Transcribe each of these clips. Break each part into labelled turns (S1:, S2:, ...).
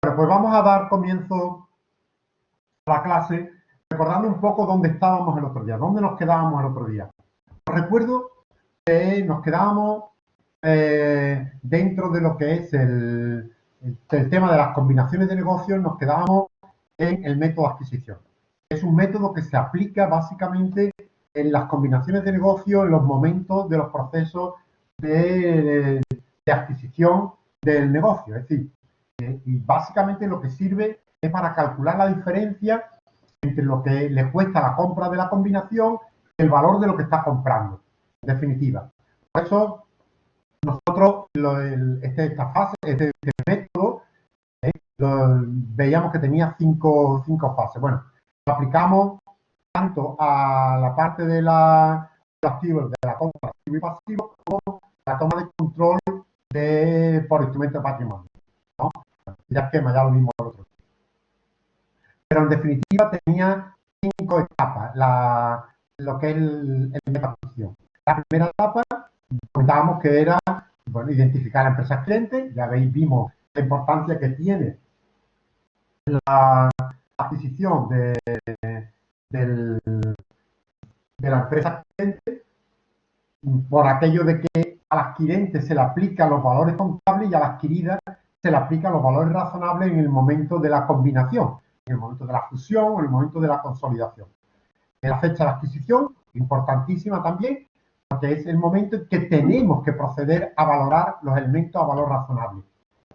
S1: Bueno, pues vamos a dar comienzo a la clase recordando un poco dónde estábamos el otro día, dónde nos quedábamos el otro día. Recuerdo que nos quedábamos dentro de lo que es el tema de las combinaciones de negocios, nos quedábamos en el método de adquisición. Es un método que se aplica básicamente en las combinaciones de negocios, en los momentos de los procesos de adquisición del negocio. Es decir, y básicamente lo que sirve es para calcular la diferencia entre lo que le cuesta la compra de la combinación y el valor de lo que está comprando, en definitiva. Por eso, nosotros, este método, veíamos que tenía cinco fases. Bueno, lo aplicamos tanto a la parte de la activo, de la compra activo y pasivo, como la toma de control por instrumento de patrimonio, ¿no? Ya esquema, ya lo vimos el otro. Pero en definitiva tenía 5 etapas, lo que es el método de adquisición. La primera etapa, comentábamos que era, bueno, identificar a la empresa cliente. Ya veis, vimos la importancia que tiene la adquisición de la empresa cliente, por aquello de que al adquirente se le aplican los valores contables y a la adquirida se le aplican los valores razonables en el momento de la combinación, en el momento de la fusión o en el momento de la consolidación. En la fecha de adquisición, importantísima también, porque es el momento en que tenemos que proceder a valorar los elementos a valor razonable.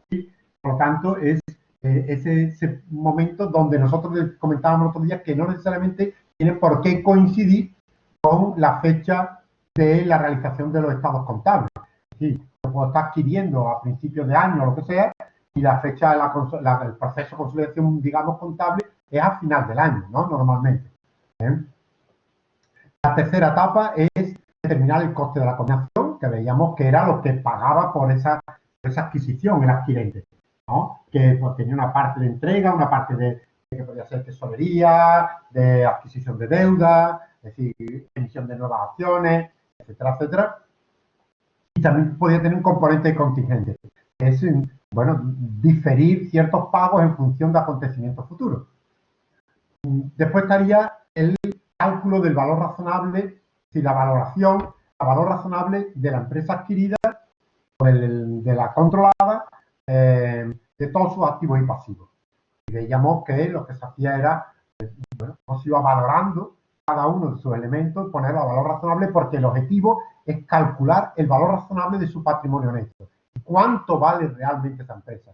S1: Y, por lo tanto, es ese momento donde nosotros comentábamos el otro día que no necesariamente tiene por qué coincidir con la fecha de la realización de los estados contables. Es decir, cuando está adquiriendo a principios de año o lo que sea, y la fecha del proceso de consolidación, digamos, contable es a final del año, ¿no? Normalmente. La tercera etapa es determinar el coste de la combinación, que veíamos que era lo que pagaba por esa adquisición el adquirente, ¿no? Que pues, tenía una parte de entrega, una parte de que podía ser tesorería, de adquisición de deuda, es decir, emisión de nuevas acciones, etcétera, etcétera. Y también podía tener un componente contingente, que es, bueno, diferir ciertos pagos en función de acontecimientos futuros. Después estaría el cálculo del valor razonable, si la valoración, a valor razonable de la empresa adquirida, de la controlada, de todos sus activos y pasivos. Y veíamos que lo que se hacía era, bueno, se iba valorando cada uno de sus elementos, ponerlo a valor razonable, porque el objetivo es calcular el valor razonable de su patrimonio neto. ¿Cuánto vale realmente esa empresa?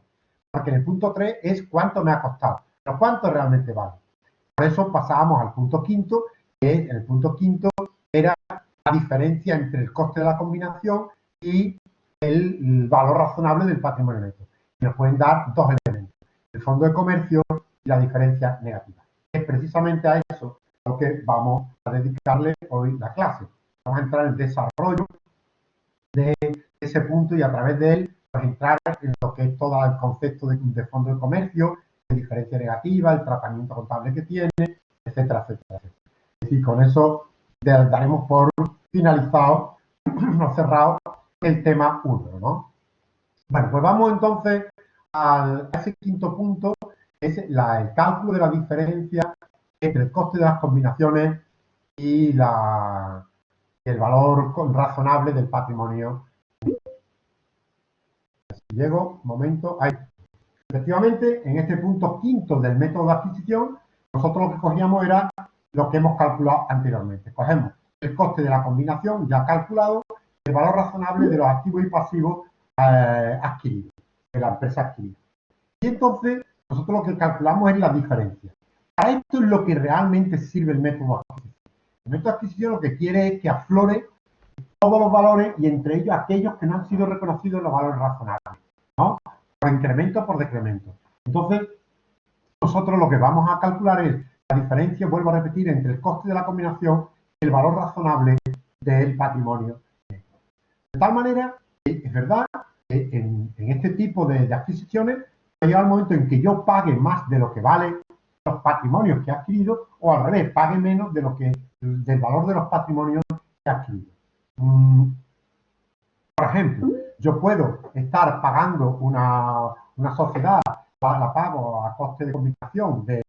S1: Porque en el punto 3 es cuánto me ha costado, pero cuánto realmente vale. Por eso pasábamos al punto quinto, que en el punto quinto era la diferencia entre el coste de la combinación y el valor razonable del patrimonio neto. Y nos pueden dar dos elementos, el fondo de comercio y la diferencia negativa. Es precisamente a eso a lo que vamos a dedicarle hoy la clase. Vamos a entrar en el desarrollo de ese punto y a través de él pues, entrar en lo que es todo el concepto de fondo de comercio, de diferencia negativa, el tratamiento contable que tiene, etcétera, etcétera. Es decir, con eso daremos por finalizado o cerrado el tema 1, ¿no? Bueno, pues vamos entonces a ese quinto punto, que es el cálculo de la diferencia entre el coste de las combinaciones y el valor razonable del patrimonio. Si llego, momento, ahí. Efectivamente, en este punto quinto del método de adquisición, nosotros lo que cogíamos era lo que hemos calculado anteriormente. Cogemos el coste de la combinación ya calculado, el valor razonable de los activos y pasivos adquiridos, de la empresa adquirida. Y entonces, nosotros lo que calculamos es la diferencia. Para esto es lo que realmente sirve el método de adquisición. El método de adquisición lo que quiere es que aflore todos los valores y entre ellos aquellos que no han sido reconocidos en los valores razonables, ¿no? Por incremento o por decremento. Entonces, nosotros lo que vamos a calcular es la diferencia, vuelvo a repetir, entre el coste de la combinación y el valor razonable del patrimonio. De tal manera que es verdad que en este tipo de adquisiciones llega el momento en que yo pague más de lo que valen los patrimonios que he adquirido o al revés, pague menos de del valor de los patrimonios que he adquirido. Por ejemplo, yo puedo estar pagando una sociedad la pago a coste de comunicación de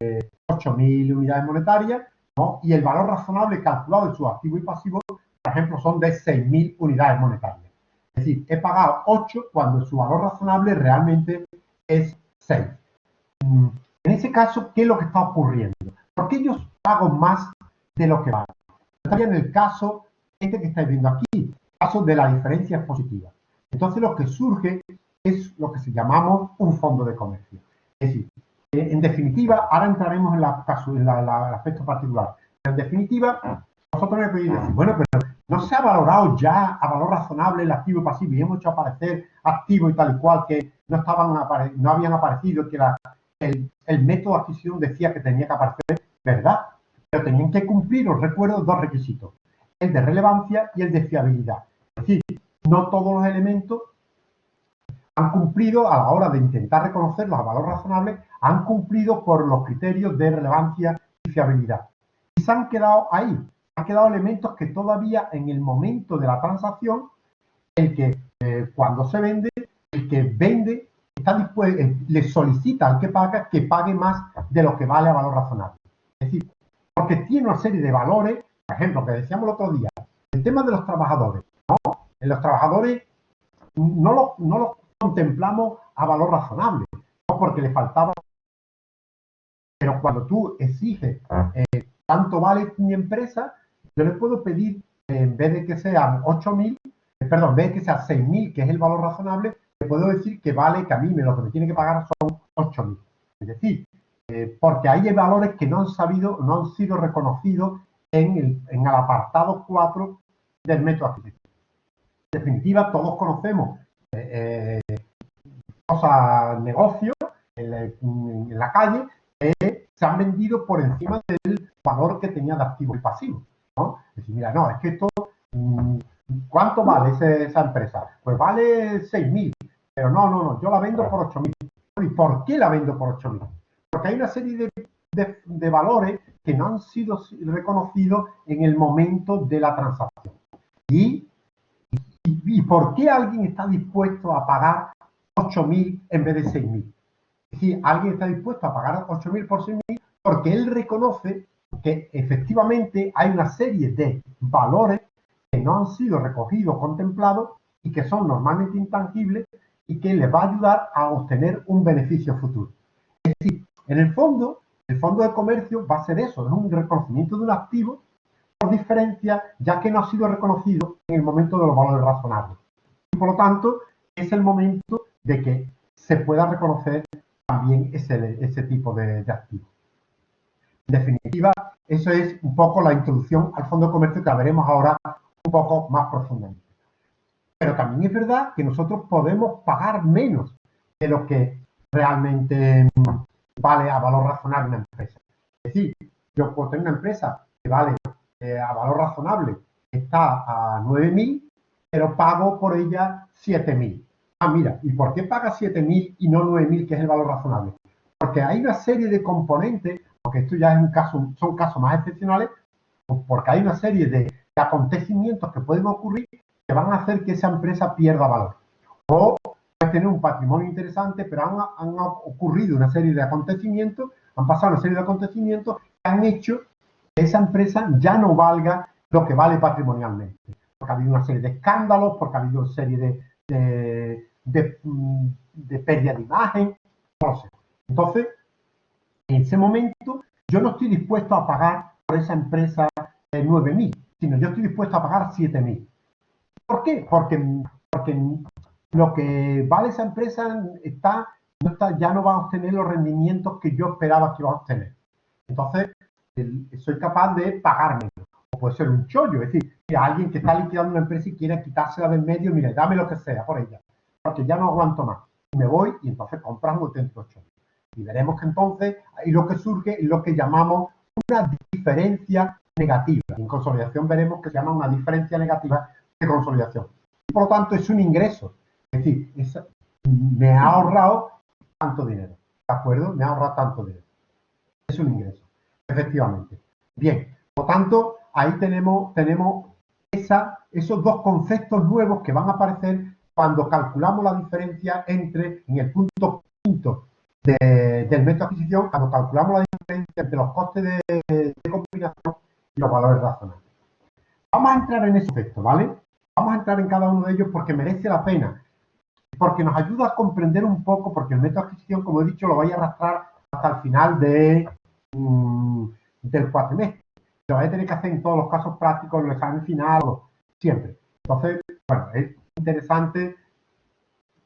S1: 8.000 unidades monetarias, ¿no? Y el valor razonable calculado en sus activos y pasivos, por ejemplo, son de 6.000 unidades monetarias. Es decir, he pagado 8 cuando su valor razonable realmente es 6. En ese caso, ¿qué es lo que está ocurriendo? ¿Por qué yo pago más de lo que vale? Estaría en el caso este que estáis viendo aquí, el caso de la diferencia positiva. Entonces, lo que surge es lo que se llamamos un fondo de comercio. Es decir, en definitiva, ahora entraremos en el aspecto particular. En definitiva, vosotros me podéis decir, bueno, pero no se ha valorado ya a valor razonable el activo y pasivo y hemos hecho aparecer activos y tal y cual que no habían aparecido, que el método de adquisición decía que tenía que aparecer, ¿verdad? Pero tenían que cumplir, os recuerdo, dos requisitos, el de relevancia y el de fiabilidad. Es decir, no todos los elementos han cumplido a la hora de intentar reconocerlos a valor razonable, han cumplido por los criterios de relevancia y fiabilidad. Y se han quedado ahí, han quedado elementos que todavía en el momento de la transacción, el que cuando se vende, el que vende está dispuesto, le solicita al que pague más de lo que vale a valor razonable. Es decir, porque tiene una serie de valores, por ejemplo, que decíamos el otro día, el tema de los trabajadores, ¿no? En los trabajadores no los contemplamos a valor razonable, no porque le faltaba. Pero cuando tú exiges cuánto vale mi empresa, yo le puedo pedir, en vez de que sean 8.000, perdón, en vez de que sea 6.000, que es el valor razonable, le puedo decir que vale, que a mí lo que me tiene que pagar son 8.000. Es decir, porque hay valores que no han sido reconocidos en el apartado 4 del método adquisitivo. En definitiva, todos conocemos negocios en la calle que se han vendido por encima del valor que tenía de activos y pasivos, ¿no? Es decir, mira, no, es que esto, ¿cuánto vale esa empresa? Pues vale 6.000, pero no, yo la vendo por 8.000. ¿Y por qué la vendo por 8.000? Porque hay una serie de valores que no han sido reconocidos en el momento de la transacción. ¿Y por qué alguien está dispuesto a pagar 8.000 en vez de 6.000? Es decir, alguien está dispuesto a pagar 8.000 por 6.000 porque él reconoce que efectivamente hay una serie de valores que no han sido recogidos, contemplados y que son normalmente intangibles y que les va a ayudar a obtener un beneficio futuro. Es decir, en el fondo de comercio va a ser eso, es un reconocimiento de un activo por diferencia, ya que no ha sido reconocido en el momento de los valores razonables. Y por lo tanto, es el momento de que se pueda reconocer también ese tipo de activo. En definitiva, eso es un poco la introducción al fondo de comercio que veremos ahora un poco más profundamente. Pero también es verdad que nosotros podemos pagar menos de lo que realmente vale a valor razonable una empresa. Es decir, yo puedo tener una empresa que vale a valor razonable, está a 9.000, pero pago por ella 7.000. Ah, mira, ¿y por qué paga 7.000 y no 9.000, que es el valor razonable? Porque hay una serie de componentes, porque esto ya es son casos más excepcionales, porque hay una serie de acontecimientos que pueden ocurrir que van a hacer que esa empresa pierda valor. O puede tener un patrimonio interesante, pero han ocurrido una serie de acontecimientos, han pasado una serie de acontecimientos que han hecho que esa empresa ya no valga lo que vale patrimonialmente. Porque ha habido una serie de escándalos, porque ha habido una serie de pérdida de imagen, no lo sé. Entonces, en ese momento, yo no estoy dispuesto a pagar por esa empresa 9.000, sino yo estoy dispuesto a pagar 7.000. ¿Por qué? Porque lo que vale esa empresa ya no va a obtener los rendimientos que yo esperaba que iba a obtener. Entonces, soy capaz de pagar menos. O puede ser un chollo, es decir, que alguien que está liquidando una empresa y quiere quitársela del medio, mire, dame lo que sea por ella, porque ya no aguanto más. Y me voy y entonces compras un auténtico chollo. Y veremos que entonces ahí lo que surge es lo que llamamos una diferencia negativa. En consolidación veremos que se llama una diferencia negativa de consolidación. Y por lo tanto es un ingreso. Es decir, me ha ahorrado tanto dinero. ¿De acuerdo? Me ha ahorrado tanto dinero. Es un ingreso. Efectivamente. Bien. Por lo tanto, ahí tenemos esos dos conceptos nuevos que van a aparecer cuando calculamos la diferencia en el punto quinto del método de adquisición cuando calculamos la diferencia entre los costes de combinación y los valores razonables. Vamos a entrar en ese aspecto, ¿vale? Vamos a entrar en cada uno de ellos porque merece la pena, porque nos ayuda a comprender un poco, porque el método de adquisición, como he dicho, lo vais a arrastrar hasta el final del cuatrimestre. Lo vais a tener que hacer en todos los casos prácticos, en el examen final, siempre. Entonces, bueno, es interesante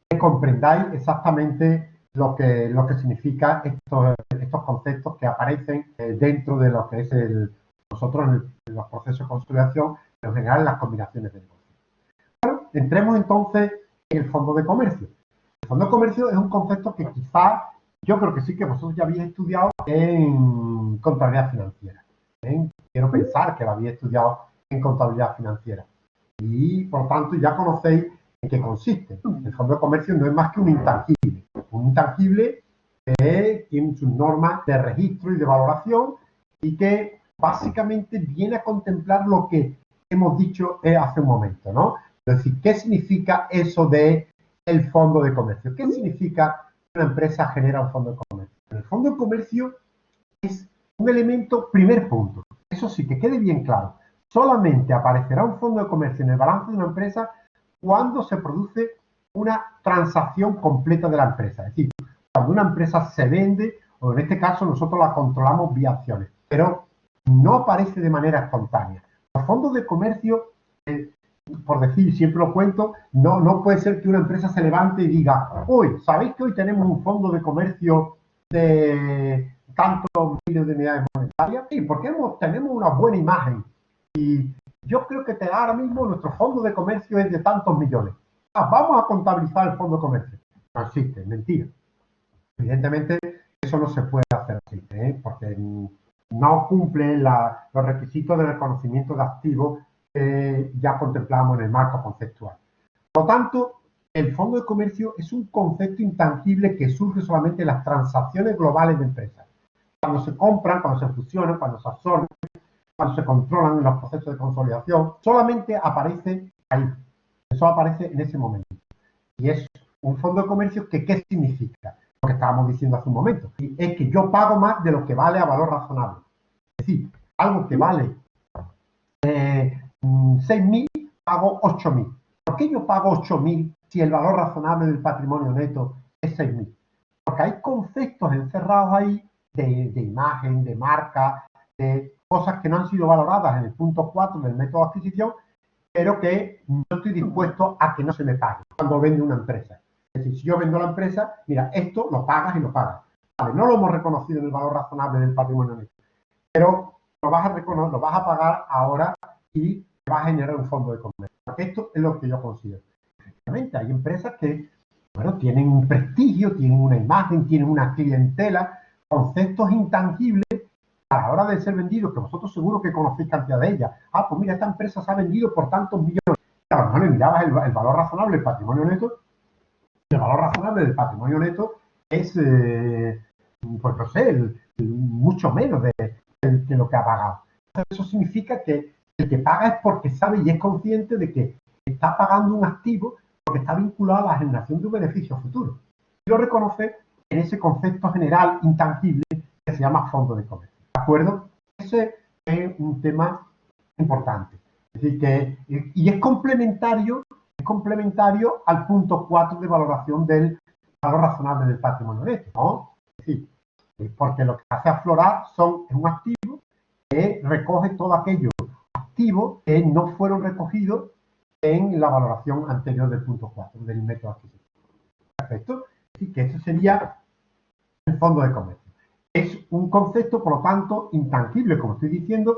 S1: que comprendáis exactamente lo que significa estos conceptos que aparecen dentro de lo que es nosotros en los procesos de consolidación, pero en general en las combinaciones de negocio. Bueno, entremos entonces en el fondo de comercio. El fondo de comercio es un concepto que quizás yo creo que sí que vosotros ya habéis estudiado en contabilidad financiera. Quiero pensar que lo habéis estudiado en contabilidad financiera. Y por lo tanto ya conocéis en qué consiste. El fondo de comercio no es más que un intangible. Un intangible que tiene sus normas de registro y de valoración y que básicamente viene a contemplar lo que hemos dicho hace un momento, ¿no? Es decir, ¿qué significa eso de el fondo de comercio? ¿Qué significa que una empresa genera un fondo de comercio? El fondo de comercio es un elemento, primer punto. Eso sí, que quede bien claro. Solamente aparecerá un fondo de comercio en el balance de una empresa cuando se produce una transacción completa de la empresa. Es decir, cuando una empresa se vende, o en este caso nosotros la controlamos vía acciones, pero no aparece de manera espontánea. Los fondos de comercio, por decir, siempre lo cuento, no puede ser que una empresa se levante y diga, hoy, ¿sabéis que hoy tenemos un fondo de comercio de tantos miles de unidades monetarias? Sí, porque tenemos una buena imagen. Y yo creo que ahora mismo nuestro fondo de comercio es de tantos millones. Vamos a contabilizar el fondo de comercio. No existe, mentira. Evidentemente, eso no se puede hacer así, porque no cumple los requisitos de reconocimiento de activos que ya contemplamos en el marco conceptual. Por lo tanto, el fondo de comercio es un concepto intangible que surge solamente en las transacciones globales de empresas. Cuando se compran, cuando se fusionan, cuando se absorben, cuando se controlan los procesos de consolidación, solamente aparece ahí. Eso aparece en ese momento. Y es un fondo de comercio que, ¿qué significa? Lo que estábamos diciendo hace un momento. Y es que yo pago más de lo que vale a valor razonable. Es decir, algo que vale 6.000, pago 8.000. ¿Por qué yo pago 8.000 si el valor razonable del patrimonio neto es 6.000? Porque hay conceptos encerrados ahí de imagen, de marca, de cosas que no han sido valoradas en el punto 4 del método de adquisición, pero que no estoy dispuesto a que no se me pague cuando vende una empresa. Es decir, si yo vendo la empresa, mira, esto lo pagas y lo pagas. Vale, no lo hemos reconocido en el valor razonable del patrimonio neto, pero lo vas a reconocer, lo vas a pagar ahora y vas a generar un fondo de comercio. Esto es lo que yo considero. Efectivamente, hay empresas que, bueno, tienen un prestigio, tienen una imagen, tienen una clientela, conceptos intangibles a la hora de ser vendidos, que vosotros seguro que conocéis cantidad de ellas. Pues mira, esta empresa se ha vendido por tantos millones. A lo mejor le mirabas el valor razonable del patrimonio neto. El valor razonable del patrimonio neto es, pues no sé, mucho menos de lo que ha pagado. Eso significa que el que paga es porque sabe y es consciente de que está pagando un activo porque está vinculado a la generación de un beneficio futuro. Y lo reconoce en ese concepto general intangible que se llama fondo de comercio. ¿De acuerdo? Ese es un tema importante. Es decir, que, y es complementario al punto 4 de valoración del valor razonable del patrimonio neto, ¿no? Es decir, porque lo que hace aflorar es un activo que recoge todo aquello activos que no fueron recogidos en la valoración anterior del punto 4 del método adquisitivo. Perfecto. Así que eso sería el fondo de comercio. Es un concepto, por lo tanto, intangible, como estoy diciendo,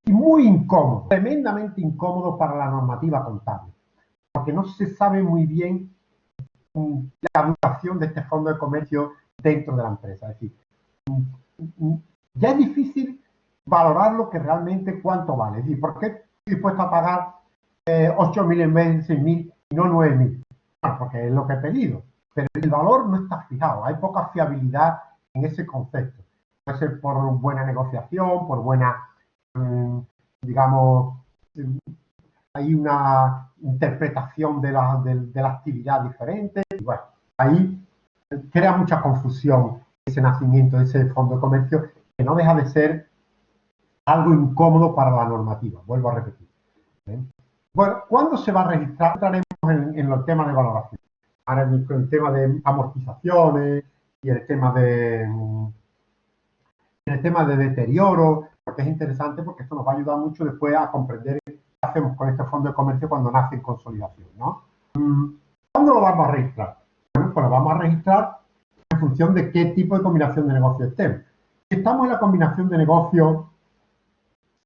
S1: y muy incómodo, tremendamente incómodo para la normativa contable, porque no se sabe muy bien la duración de este fondo de comercio dentro de la empresa. Es decir, ya es difícil valorar lo que realmente cuánto vale. Es decir, ¿por qué estoy dispuesto a pagar 8.000 en vez de 6.000 y no 9.000? Bueno, porque es lo que he pedido. Pero el valor no está fijado. Hay poca fiabilidad en ese concepto. Puede ser por buena negociación, por buena, digamos, hay una interpretación de la actividad diferente. Y bueno, ahí crea mucha confusión ese nacimiento de ese fondo de comercio, que no deja de ser algo incómodo para la normativa. Vuelvo a repetir. Bueno, ¿cuándo se va a registrar? Entraremos en los temas de valoración. Ahora el tema de amortizaciones y el tema de deterioro, porque es interesante, porque esto nos va a ayudar mucho después a comprender qué hacemos con este fondo de comercio cuando nace en consolidación, ¿no? ¿Cuándo lo vamos a registrar? Bueno, pues lo vamos a registrar en función de qué tipo de combinación de negocio estemos. Si estamos en la combinación de negocios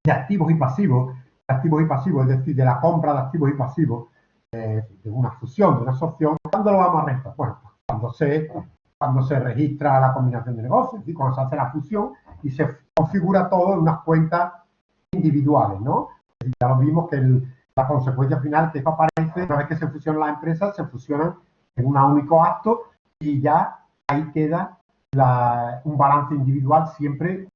S1: de activos y pasivos, es decir, de la compra de activos y pasivos, de una fusión, de una absorción, ¿cuándo lo vamos a registrar? Bueno, cuando se registra la combinación de negocios, es decir, cuando se hace la fusión y se configura todo en unas cuentas individuales, ¿no? Ya lo vimos que la consecuencia final que aparece, una vez que se fusionan las empresas, se fusionan en un único acto y ya ahí queda un balance individual siempre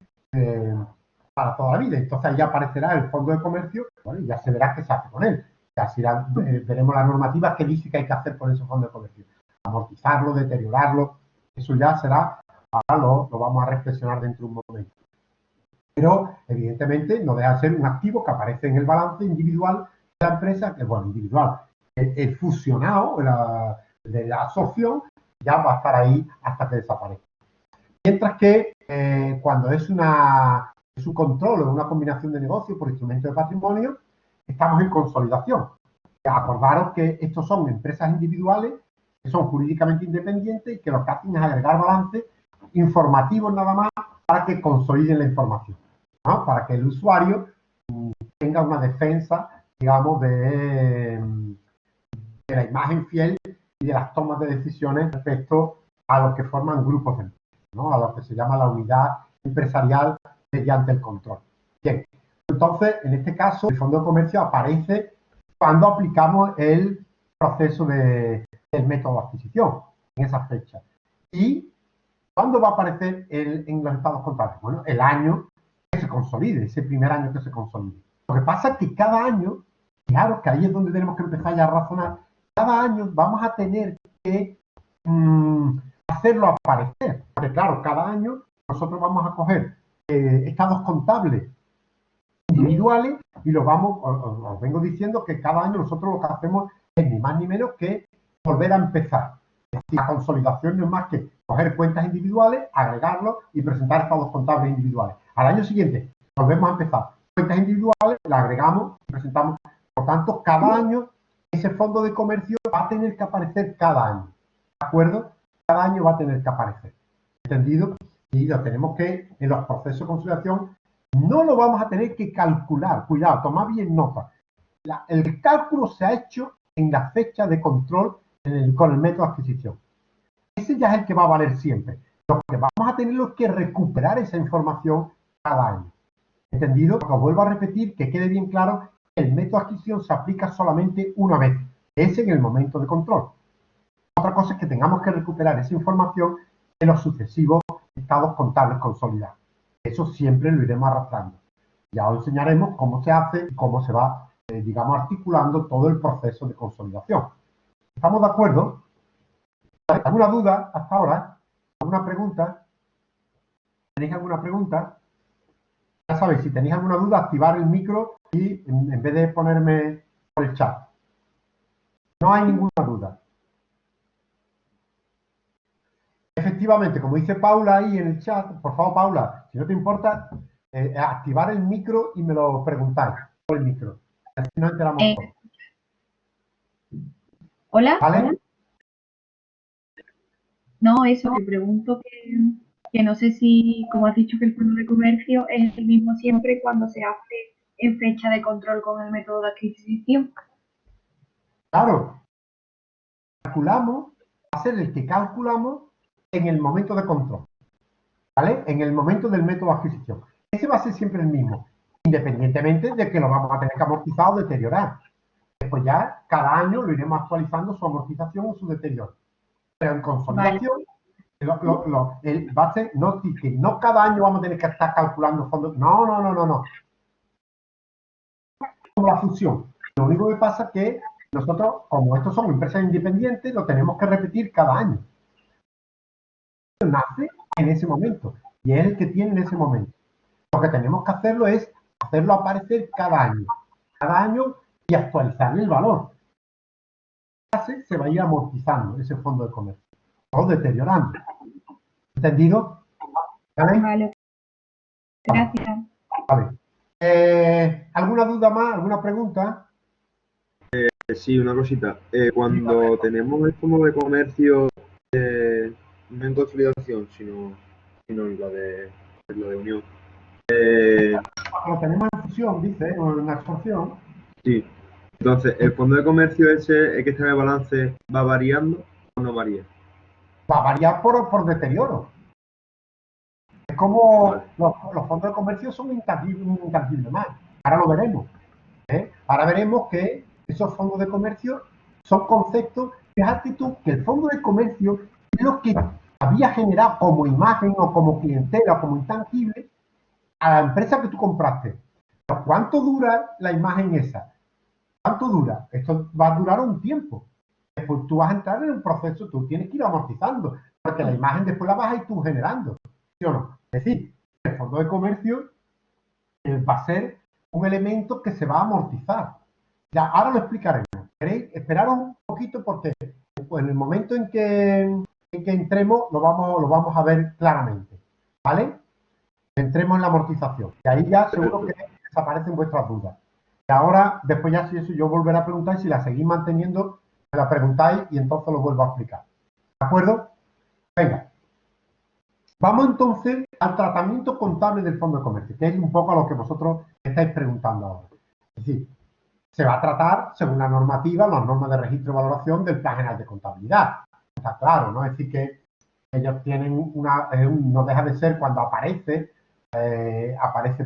S1: para toda la vida. Entonces ahí aparecerá el fondo de comercio, bueno, y ya se verá qué se hace con él. Ya veremos la normativa que dice que hay que hacer con ese fondo de comercio. Amortizarlo, deteriorarlo, eso ya será, ahora lo vamos a reflexionar dentro de un momento. Pero evidentemente no deja de ser un activo que aparece en el balance individual de la empresa, que bueno, individual. El fusionado de la absorción ya va a estar ahí hasta que desaparezca. Mientras que cuando es un control o una combinación de negocios por instrumento de patrimonio, estamos en consolidación. Acordaros que estos son empresas individuales que son jurídicamente independientes y que lo que hacen es agregar balances informativos nada más para que consoliden la información, ¿no? Para que el usuario tenga una defensa, digamos, de la imagen fiel y de las tomas de decisiones respecto a los que forman grupos de empresas, ¿no? A lo que se llama la unidad empresarial mediante el control. Bien, entonces, en este caso, el fondo de comercio aparece cuando aplicamos el proceso del método de adquisición, en esa fecha. ¿Y cuándo va a aparecer en los estados contables? Bueno, el año que se consolide, ese primer año que se consolide. Lo que pasa es que cada año, claro que ahí es donde tenemos que empezar ya a razonar, cada año vamos a tener que hacerlo aparecer. Porque claro, cada año nosotros vamos a coger estados contables individuales y los vamos, os vengo diciendo que cada año nosotros lo que hacemos es ni más ni menos que volver a empezar. Es decir, la consolidación no es más que coger cuentas individuales, agregarlos y presentar estados contables individuales. Al año siguiente volvemos a empezar. Cuentas individuales, las agregamos y presentamos. Por tanto, cada año ese fondo de comercio va a tener que aparecer cada año. ¿De acuerdo? Cada año va a tener que aparecer. ¿Entendido? Y lo tenemos que, en los procesos de consolidación, no lo vamos a tener que calcular. Cuidado, tomad bien nota. El cálculo se ha hecho en la fecha de control con el método de adquisición. Ese ya es el que va a valer siempre. Lo que vamos a tener es que recuperar esa información cada año. ¿Entendido? Os vuelvo a repetir, que quede bien claro, el método de adquisición se aplica solamente una vez. Es en el momento de control. Otra cosa es que tengamos que recuperar esa información en los sucesivos estados contables consolidados. Eso siempre lo iremos arrastrando. Ya os enseñaremos cómo se hace y cómo se va, digamos, articulando todo el proceso de consolidación. ¿Estamos de acuerdo? ¿Alguna duda hasta ahora? ¿Alguna pregunta? ¿Tenéis alguna pregunta? Ya sabéis, si tenéis alguna duda, activar el micro y en vez de ponerme por el chat. No hay ninguna duda. Efectivamente, como dice Paula ahí en el chat, por favor, Paula, si no te importa, activar el micro y me lo preguntáis por el micro. Así nos enteramos todos.
S2: ¿Hola?
S1: ¿Vale?
S2: No, eso, te pregunto que no sé si, como has dicho que el fondo de comercio es el mismo siempre cuando se hace en fecha de control con el método de adquisición.
S1: Claro, calculamos, va a ser el que calculamos en el momento de control, ¿vale? En el momento del método de adquisición. Ese va a ser siempre el mismo, independientemente de que lo vamos a tener que amortizar o deteriorar. Después ya, cada año lo iremos actualizando su amortización o su deterioro. Pero en
S2: Vale,
S1: consolidación, va a ser, que no cada año vamos a tener que estar calculando fondos. No, no, no, no, no. Como la fusión. Lo único que pasa es que nosotros, como estos son empresas independientes, lo tenemos que repetir cada año. nace en ese momento y es el que tiene en ese momento. Lo que tenemos que hacerlo es hacerlo aparecer cada año y actualizarle el valor. Se va a ir amortizando ese fondo de comercio o deteriorando. ¿Entendido? ¿Vale?
S2: Vale, gracias.
S1: Vale. ¿Alguna duda más? ¿Alguna pregunta?
S3: Sí, una cosita. Cuando tenemos el fondo de comercio, no en consolidación, sino en la de unión.
S1: Lo tenemos en fusión, dice, o en absorción.
S3: Sí. Entonces, ¿el fondo de comercio ese, el que está en el balance, va variando o no varía?
S1: Va a variar por deterioro. Es como
S3: Vale.
S1: los fondos de comercio son intangibles más. Ahora lo veremos. Ahora veremos que esos fondos de comercio son conceptos. Fíjate tú que el fondo de comercio es lo que había generado como imagen o como clientela o como intangible a la empresa que tú compraste. Pero ¿cuánto dura la imagen esa? ¿Cuánto dura? Esto va a durar un tiempo. Después tú vas a entrar en un proceso, tú tienes que ir amortizando, porque la imagen después la vas a ir tú generando. ¿Sí o no? Es decir, el fondo de comercio va a ser un elemento que se va a amortizar. Ya, ahora lo explicaremos. ¿Queréis? Esperaros un poquito porque pues, en el momento en que entremos lo vamos a ver claramente. ¿Vale? Entremos en la amortización. Y ahí ya seguro que desaparecen vuestras dudas. Y ahora, después ya si eso yo volveré a preguntar y si la seguís manteniendo, me la preguntáis y entonces lo vuelvo a explicar. ¿De acuerdo? Venga. Vamos entonces al tratamiento contable del fondo de comercio, que es un poco a lo que vosotros estáis preguntando ahora. Es decir, se va a tratar según la normativa, las normas de registro y valoración del Plan General de Contabilidad. Está claro, ¿no? Es decir, que ellos tienen no deja de ser cuando aparece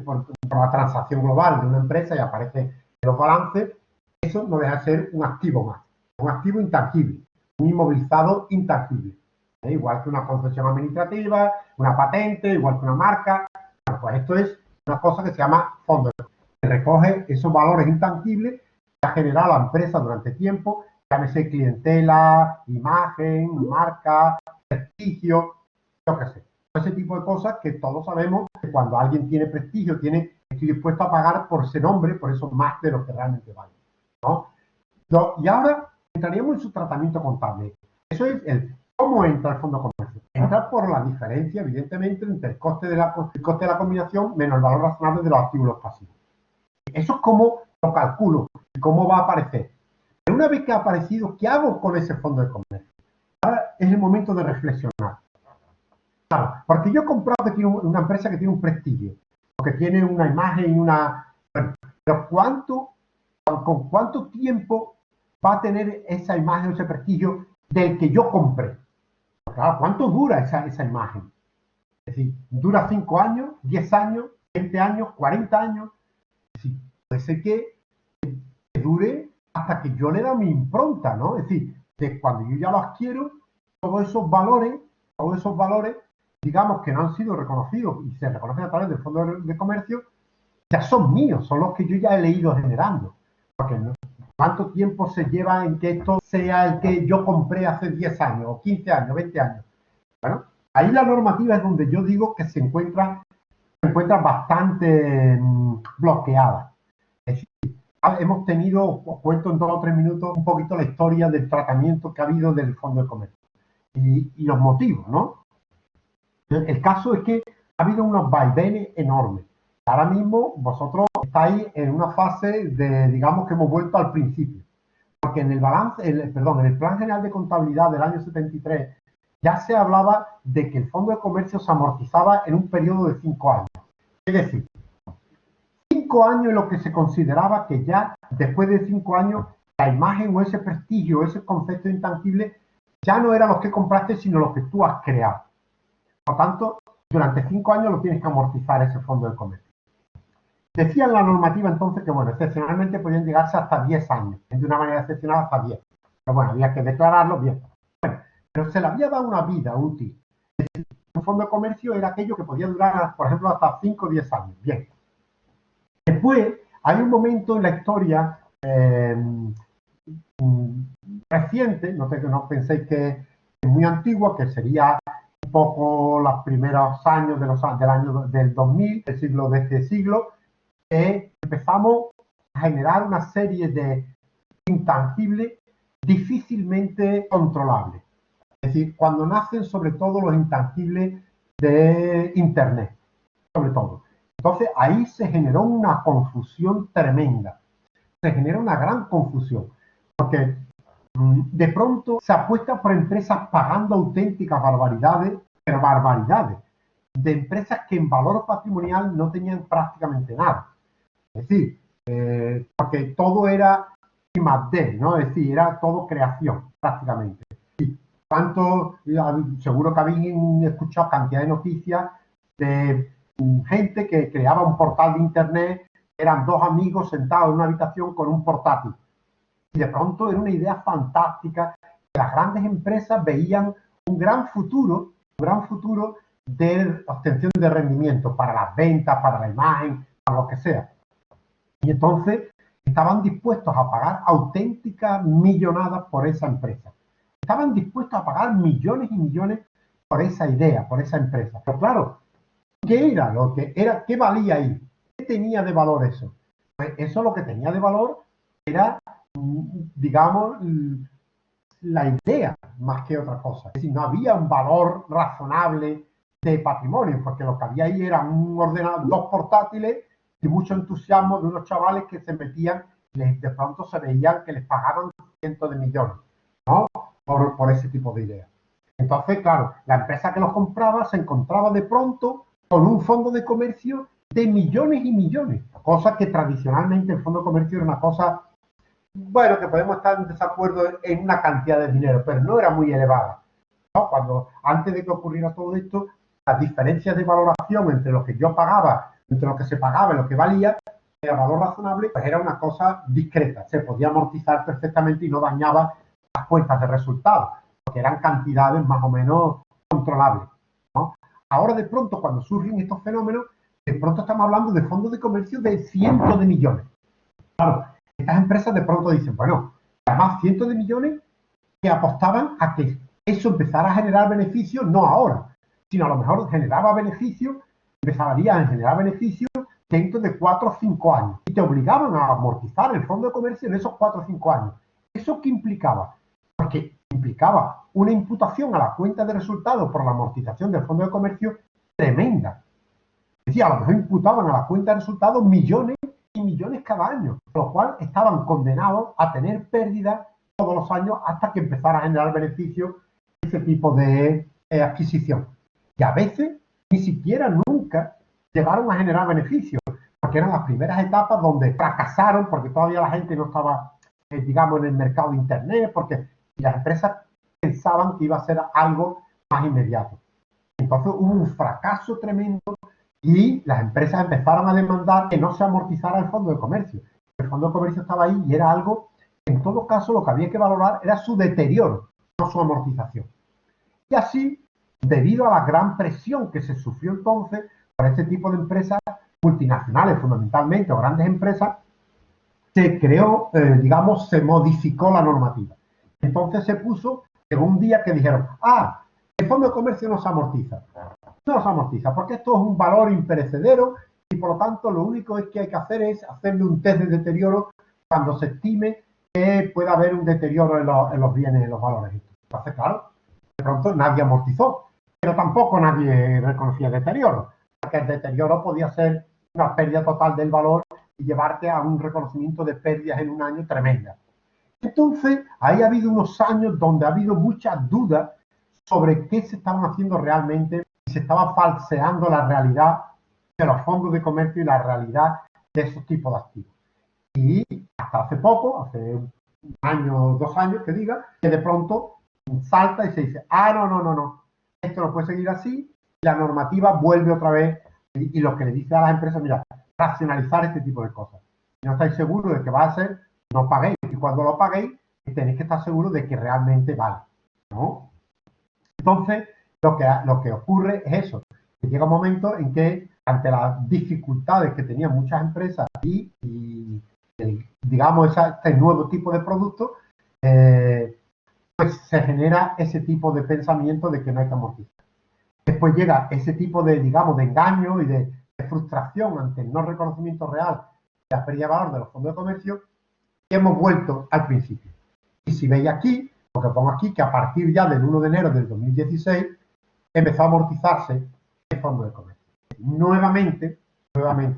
S1: por la transacción global de una empresa y aparece en los balances, eso no deja de ser un activo más, un activo intangible, un inmovilizado intangible. Igual que una concesión administrativa, una patente, igual que una marca. Bueno, pues esto es una cosa que se llama fondo, que recoge esos valores intangibles que ha generado la empresa durante tiempo, llámese clientela, imagen, marca, prestigio, yo qué sé. Ese tipo de cosas que todos sabemos que cuando alguien tiene prestigio, estoy dispuesto a pagar por ese nombre, por eso más de lo que realmente vale, ¿no? Y ahora entraríamos en su tratamiento contable. Eso es cómo entra el fondo de comercio. Entra por la diferencia, evidentemente, entre el coste de la combinación menos el valor razonable de los activos y los pasivos. Eso es como lo calculo y cómo va a aparecer. Pero una vez que ha aparecido, ¿qué hago con ese fondo de comercio? Ahora es el momento de reflexionar. Claro, porque yo he comprado que tiene una empresa que tiene un prestigio, que tiene una imagen y una... Pero ¿con cuánto tiempo va a tener esa imagen o ese prestigio del que yo compré? Claro, ¿cuánto dura esa imagen? Es decir, ¿dura 5 años, 10 años, 20 años, 40 años? Es decir, puede ser que dure hasta que yo le da mi impronta, ¿no? Es decir, que cuando yo ya lo adquiero, todos esos valores, digamos que no han sido reconocidos y se reconocen a través del Fondo de Comercio, ya son míos, son los que yo ya he ido generando. Porque ¿cuánto tiempo se lleva en que esto sea el que yo compré hace 10 años, o 15 años, 20 años? Bueno, ahí la normativa es donde yo digo que se encuentra bastante bloqueada. Es decir, hemos tenido, os cuento en 2 o 3 minutos, un poquito la historia del tratamiento que ha habido del Fondo de Comercio y los motivos, ¿no? El caso es que ha habido unos vaivenes enormes. Ahora mismo vosotros estáis en una fase de, digamos que hemos vuelto al principio. Porque en el en el Plan General de Contabilidad del año 73 ya se hablaba de que el Fondo de Comercio se amortizaba en un periodo de 5 años. Es decir, 5 años en lo que se consideraba que ya después de 5 años la imagen o ese prestigio, ese concepto intangible, ya no eran los que compraste, sino los que tú has creado. Por tanto, durante 5 años lo tienes que amortizar ese fondo de comercio. Decía en la normativa entonces que, bueno, excepcionalmente podían llegarse hasta 10 años, de una manera excepcional hasta 10. Pero bueno, había que declararlo bien. Bueno, pero se le había dado una vida útil. Es decir, un fondo de comercio era aquello que podía durar, por ejemplo, hasta 5 o 10 años. Bien. Después, hay un momento en la historia reciente, no penséis que es muy antigua, que sería poco los primeros años del 2000, de este siglo, empezamos a generar una serie de intangibles difícilmente controlables. Es decir, cuando nacen sobre todo los intangibles de Internet, sobre todo. Entonces ahí se generó una confusión tremenda, se genera una gran confusión, porque de pronto se apuesta por empresas pagando auténticas barbaridades, pero barbaridades, de empresas que en valor patrimonial no tenían prácticamente nada. Es decir, porque todo era I+D, ¿no? Es decir, era todo creación, prácticamente. Seguro que habéis escuchado cantidad de noticias de gente que creaba un portal de internet, eran dos amigos sentados en una habitación con un portátil. Y de pronto era una idea fantástica, que las grandes empresas veían un gran futuro de obtención de rendimiento para las ventas, para la imagen, para lo que sea. Y entonces estaban dispuestos a pagar auténticas millonadas por esa empresa. Estaban dispuestos a pagar millones y millones por esa idea, por esa empresa. Pero claro, ¿qué valía ahí? ¿Qué tenía de valor eso? Pues eso lo que tenía de valor era, digamos, la idea más que otra cosa. Es decir, no había un valor razonable de patrimonio, porque lo que había ahí era un ordenador, dos portátiles y mucho entusiasmo de unos chavales que se metían y de pronto se veían que les pagaban cientos de millones, ¿no? Por ese tipo de ideas. Entonces, claro, la empresa que los compraba se encontraba de pronto con un fondo de comercio de millones y millones, cosa que tradicionalmente el fondo de comercio era una cosa, bueno, que podemos estar en desacuerdo en una cantidad de dinero, pero no era muy elevada, ¿no? Antes de que ocurriera todo esto, las diferencias de valoración entre lo que yo pagaba, entre lo que se pagaba y lo que valía, el valor razonable, pues era una cosa discreta, se podía amortizar perfectamente y no dañaba las cuentas de resultados, porque eran cantidades más o menos controlables, ¿no? Ahora de pronto, cuando surgen estos fenómenos, de pronto estamos hablando de fondos de comercio de cientos de millones. Claro, estas empresas de pronto dicen, bueno, además cientos de millones que apostaban a que eso empezara a generar beneficios, no ahora, sino a lo mejor generaba beneficios, empezaría a generar beneficios dentro de 4 o 5 años. Y te obligaban a amortizar el fondo de comercio en esos 4 o 5 años. ¿Eso qué implicaba? Porque implicaba una imputación a la cuenta de resultados por la amortización del fondo de comercio tremenda. Es decir, a lo mejor imputaban a la cuenta de resultados millones y millones cada año, con lo cual estaban condenados a tener pérdidas todos los años hasta que empezara a generar beneficios ese tipo de adquisición. Y a veces ni siquiera nunca llegaron a generar beneficios, porque eran las primeras etapas donde fracasaron, porque todavía la gente no estaba, digamos, en el mercado de Internet, porque las empresas pensaban que iba a ser algo más inmediato. Entonces hubo un fracaso tremendo y las empresas empezaron a demandar que no se amortizara el fondo de comercio. El fondo de comercio estaba ahí y era algo, en todo caso, lo que había que valorar era su deterioro, no su amortización. Y así, debido a la gran presión que se sufrió entonces por este tipo de empresas multinacionales, fundamentalmente, o grandes empresas, se creó, digamos, se modificó la normativa. Entonces se puso en un día que dijeron, el fondo de comercio no se amortiza. No se amortiza, porque esto es un valor imperecedero y por lo tanto lo único que hay que hacer es hacerle un test de deterioro cuando se estime que pueda haber un deterioro en los bienes, en los valores. Entonces, claro, de pronto nadie amortizó, pero tampoco nadie reconocía el deterioro, porque el deterioro podía ser una pérdida total del valor y llevarte a un reconocimiento de pérdidas en un año tremenda. Entonces, ahí ha habido unos años donde ha habido muchas dudas sobre qué se estaban haciendo realmente, y se estaba falseando la realidad de los fondos de comercio y la realidad de esos tipos de activos. Y hasta hace poco, hace un año, 2 años, que diga, que de pronto salta y se dice, no, esto no puede seguir así, la normativa vuelve otra vez y lo que le dice a las empresas, mira, racionalizar este tipo de cosas. Si no estáis seguros de que va a ser, no paguéis. Y cuando lo paguéis, tenéis que estar seguros de que realmente vale, ¿no? Entonces, lo que ocurre es eso, que llega un momento en que, ante las dificultades que tenían muchas empresas y digamos, este nuevo tipo de producto, pues se genera ese tipo de pensamiento de que no hay que amortizar. Después llega ese tipo de, digamos, de engaño y de frustración ante el no reconocimiento real de la pérdida de valor de los fondos de comercio y hemos vuelto al principio. Y si veis aquí, lo que pongo aquí, que a partir ya del 1 de enero del 2016 empezó a amortizarse el fondo de comercio. Nuevamente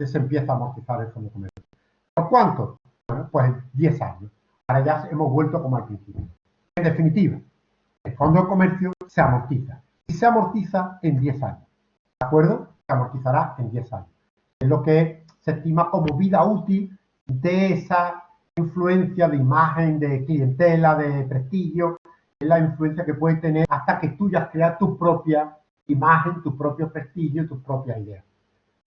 S1: se empieza a amortizar el fondo de comercio. ¿Por cuánto? Bueno, pues 10 años. Ahora ya hemos vuelto como al principio. En definitiva, el fondo de comercio se amortiza. Y se amortiza en 10 años. ¿De acuerdo? Se amortizará en 10 años. Es lo que se estima como vida útil de esa influencia de imagen, de clientela, de prestigio, es la influencia que puede tener hasta que tú ya creas tu propia imagen, tu propio prestigio, tus propias ideas.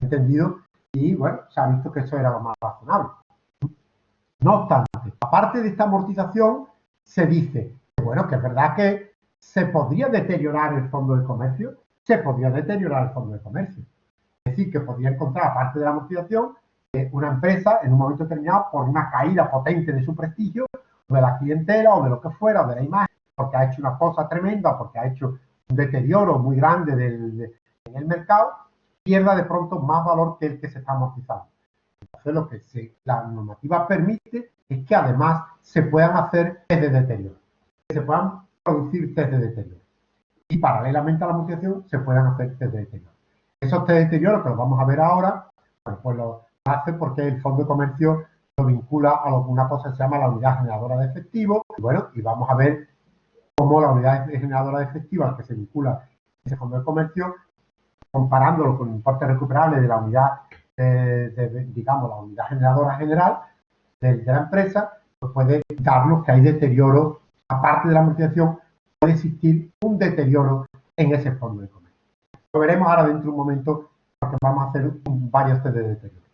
S1: ¿Entendido? Y bueno, se ha visto que eso era lo más razonable. No obstante, aparte de esta amortización, se dice que, bueno, que es verdad que se podría deteriorar el fondo de comercio, se podría deteriorar el fondo de comercio. Es decir, que podría encontrar, aparte de la amortización, una empresa en un momento determinado por una caída potente de su prestigio, o de la clientela, o de lo que fuera, o de la imagen, porque ha hecho una cosa tremenda, porque ha hecho un deterioro muy grande en el mercado, pierda de pronto más valor que el que se está amortizando. Entonces, lo que la normativa permite es que además se puedan hacer test de deterioro, que se puedan producir test de deterioro. Y paralelamente a la amortización se puedan hacer test de deterioro. Esos test de deterioro, que los vamos a ver ahora, bueno, pues lo hace porque el fondo de comercio lo vincula a una cosa que se llama la unidad generadora de efectivo. Bueno, y vamos a ver cómo la unidad generadora de efectivo al que se vincula ese fondo de comercio, comparándolo con el importe recuperable de la unidad, digamos, la unidad generadora general de la empresa, pues puede darnos que hay deterioro, aparte de la amortización, puede existir un deterioro en ese fondo de comercio. Lo veremos ahora dentro de un momento, porque vamos a hacer varios test de deterioro.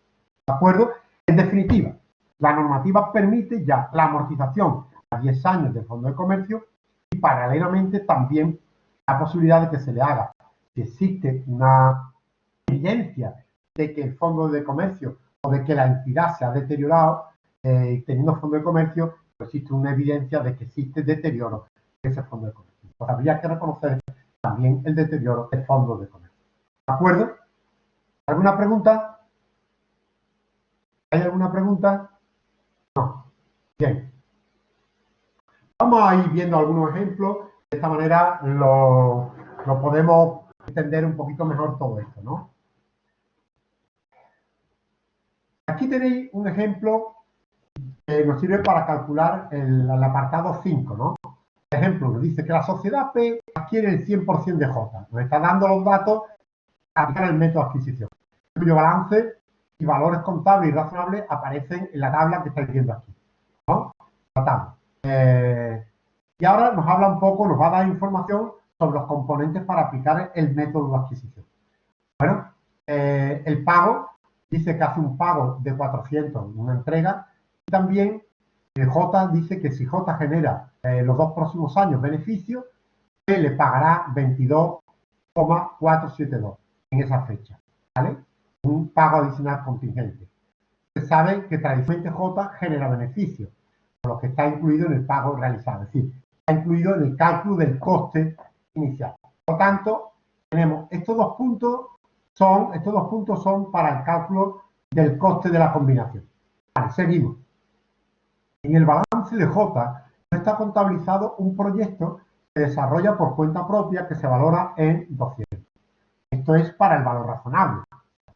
S1: ¿De acuerdo? En definitiva, la normativa permite ya la amortización a 10 años del fondo de comercio y paralelamente también la posibilidad de que se le haga, si existe una evidencia de que el fondo de comercio o de que la entidad se ha deteriorado teniendo fondo de comercio, pues existe una evidencia de que existe deterioro de ese fondo de comercio. Pues habría que reconocer también el deterioro del fondo de comercio. ¿De acuerdo? ¿Alguna pregunta? ¿Hay alguna pregunta? No. Bien. Vamos a ir viendo algunos ejemplos. De esta manera lo podemos entender un poquito mejor todo esto, ¿no? Aquí tenéis un ejemplo que nos sirve para calcular el apartado 5, ¿no? Por ejemplo, nos dice que la sociedad P adquiere el 100% de J. Nos está dando los datos para aplicar el método de adquisición, cuyo balance y valores contables y razonables aparecen en la tabla que estáis viendo aquí, ¿no? La tabla. Y ahora nos habla un poco, nos va a dar información sobre los componentes para aplicar el método de adquisición. Bueno, el pago, dice que hace un pago de 400 en una entrega, y también J dice que si J genera los 2 próximos años beneficios, P le pagará 22,472 en esa fecha, ¿vale? Un pago adicional contingente. Se sabe que tradicionalmente J genera beneficios, por lo que está incluido en el pago realizado, es decir, está incluido en el cálculo del coste inicial. Por lo tanto, tenemos estos dos puntos son para el cálculo del coste de la combinación. Vale, seguimos. En el balance de J está contabilizado un proyecto que desarrolla por cuenta propia que se valora en 200. Esto es para el valor razonable.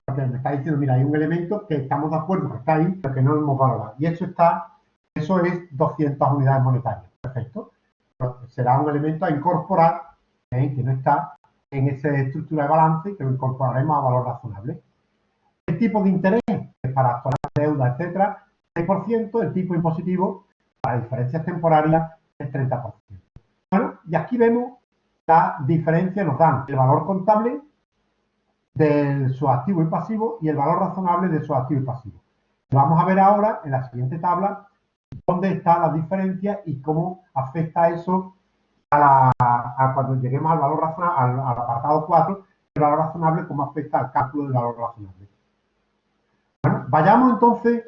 S1: Porque me está diciendo, mira, hay un elemento que estamos de acuerdo que está ahí, pero que no hemos valorado. Y eso es 200 unidades monetarias. Perfecto. Pero será un elemento a incorporar que no está en esa estructura de balance, que lo incorporaremos a valor razonable. El tipo de interés, que es para actualizar deuda, etcétera, 6%, el tipo impositivo para diferencias temporarias es 30%. Bueno, y aquí vemos la diferencia, nos dan el valor contable de su activo y pasivo y el valor razonable de su activo y pasivo. Vamos a ver ahora en la siguiente tabla dónde está la diferencia y cómo afecta eso a cuando lleguemos al valor razonable, al apartado 4, el valor razonable, cómo afecta al cálculo del valor razonable. Bueno, vayamos entonces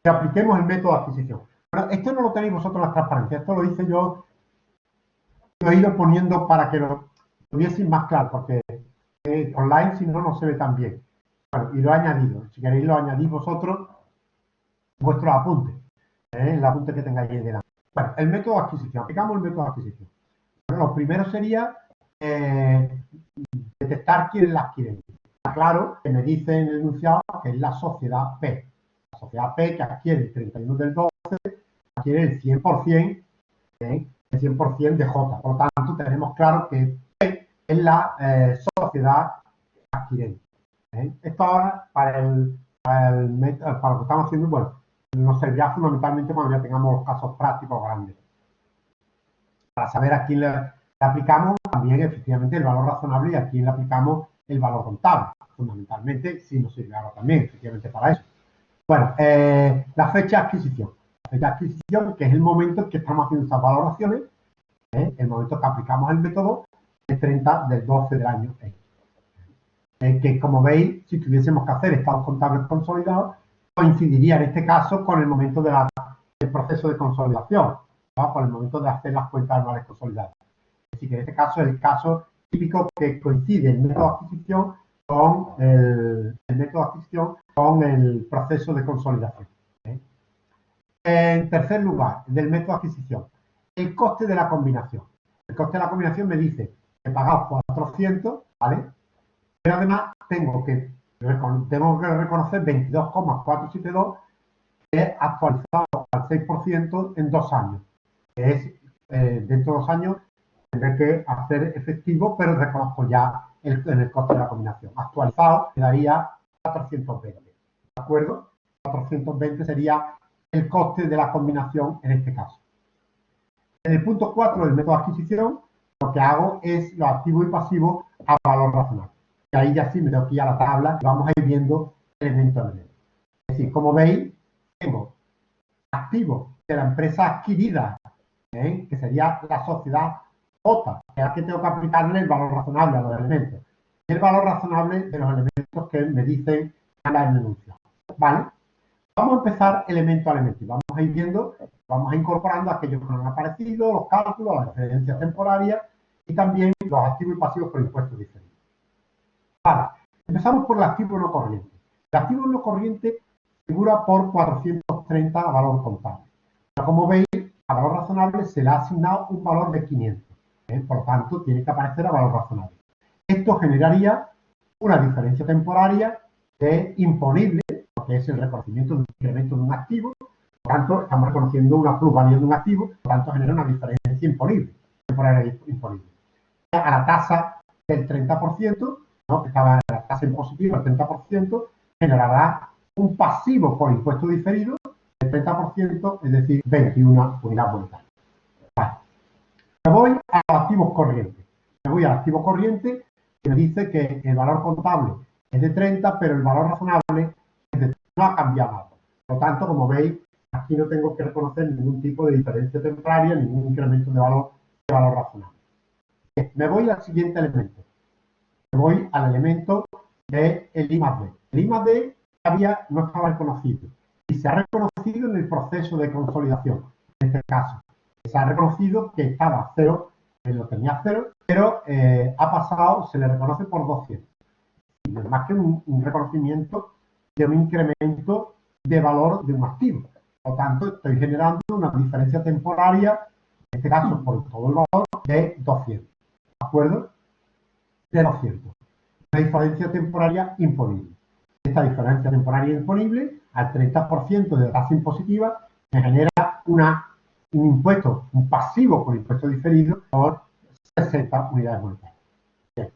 S1: que apliquemos el método de adquisición. Bueno, esto no lo tenéis vosotros en las transparencias, esto lo hice yo, lo he ido poniendo para que tuviese más claro, porque online si no, no se ve tan bien. Bueno, y lo he añadido. Si queréis lo añadís vosotros en vuestros apuntes, el apunte que tengáis ahí delante. Bueno, el método de adquisición. Aplicamos el método de adquisición. Bueno, lo primero sería detectar quién es la adquirente. Está claro que me dice en el enunciado que es la sociedad P. La sociedad P que adquiere el 31 del 12, adquiere el 100%, el 100% de J. Por lo tanto, tenemos claro que P es la sociedad adquirente. Esto ahora, para lo que estamos haciendo, bueno, nos servirá fundamentalmente cuando ya tengamos los casos prácticos grandes. Para saber a quién le aplicamos también efectivamente el valor razonable y a quién le aplicamos el valor contable. Fundamentalmente, sí nos sirve ahora también, efectivamente, para eso. Bueno, la fecha de adquisición. La fecha de adquisición, que es el momento en que estamos haciendo estas valoraciones, el momento que aplicamos el método, el 30 del 12 del año X. Que como veis, si tuviésemos que hacer estados contables consolidados, coincidiría en este caso con el momento del proceso de consolidación, ¿no? Con el momento de hacer las cuentas anuales consolidadas. Así que en este caso es el caso típico que coincide el método de adquisición con el proceso de consolidación. En tercer lugar, del método de adquisición, el coste de la combinación. El coste de la combinación me dice que he pagado 400, ¿vale? Pero además tengo que reconocer 22,472 que es actualizado al 6% en 2 años. Que es, dentro de 2 años, tendré que hacer efectivo, pero reconozco ya el coste de la combinación. Actualizado me daría 420. ¿De acuerdo? 420 sería el coste de la combinación en este caso. En el punto 4 del método de adquisición, lo que hago es los activos y pasivos a valor razonable. Y ahí ya sí me tengo que ir a la tabla y vamos a ir viendo elemento a elemento. Es decir, como veis, tengo activos de la empresa adquirida, que sería la sociedad J, que es la que tengo que aplicarle el valor razonable a los elementos. Y el valor razonable de los elementos que me dicen en la enunciación. ¿Vale? Vamos a empezar elemento a elemento y vamos a ir viendo, vamos a incorporando aquellos que nos han aparecido, los cálculos, las referencias temporarias y también los activos y pasivos por impuestos diferentes. Vale, empezamos por el activo no corriente. El activo no corriente figura por 430 a valor contable. Pero como veis, a valor razonable se le ha asignado un valor de 500. Por lo tanto, tiene que aparecer a valor razonable. Esto generaría una diferencia temporaria de imponible, que es el reconocimiento de un incremento de un activo. Por tanto, estamos reconociendo una plusvalía de un activo, por tanto, genera una diferencia imponible, temporaria imponible. A la tasa del 30%, ¿no? Que estaba en la tasa impositiva del 30%, generará un pasivo por impuesto diferido del 30%, es decir, 21 unidades monetarias. Vale. Me voy a los activos corrientes. Me voy al activo corriente que me dice que el valor contable es de 30, pero el valor razonable es de 30. No ha cambiado nada. Por lo tanto, como veis, aquí no tengo que reconocer ningún tipo de diferencia temporaria, ningún incremento de valor razonable. Bien, me voy al siguiente elemento. Me voy al elemento del I más D. El I más D todavía no estaba reconocido y se ha reconocido en el proceso de consolidación. En este caso, se ha reconocido que estaba 0, lo tenía 0, pero ha pasado, se le reconoce por 200. No es más que un reconocimiento de un incremento de valor de un activo. Por lo tanto, estoy generando una diferencia temporaria, en este caso por todo el valor, de 200. ¿De acuerdo? De 200. Una diferencia temporaria imponible. Esta diferencia temporaria imponible, al 30% de la tasa impositiva, me genera un impuesto, un pasivo por impuesto diferido por 60 unidades monetarias. Bien.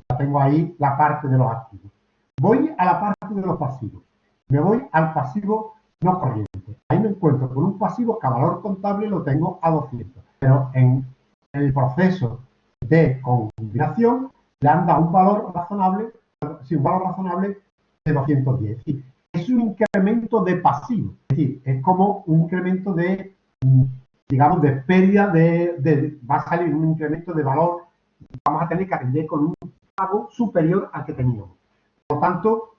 S1: Ya tengo ahí la parte de los activos. Voy a la parte de los pasivos. Me voy al pasivo no corriente. Ahí me encuentro con un pasivo que a valor contable lo tengo a 200. Pero en el proceso de combinación le han dado un valor razonable de 210. Es decir, es un incremento de pasivo. Es decir, es como un incremento de, digamos, de pérdida va a salir un incremento de valor. Vamos a tener que atender con un pago superior al que teníamos. Por lo tanto,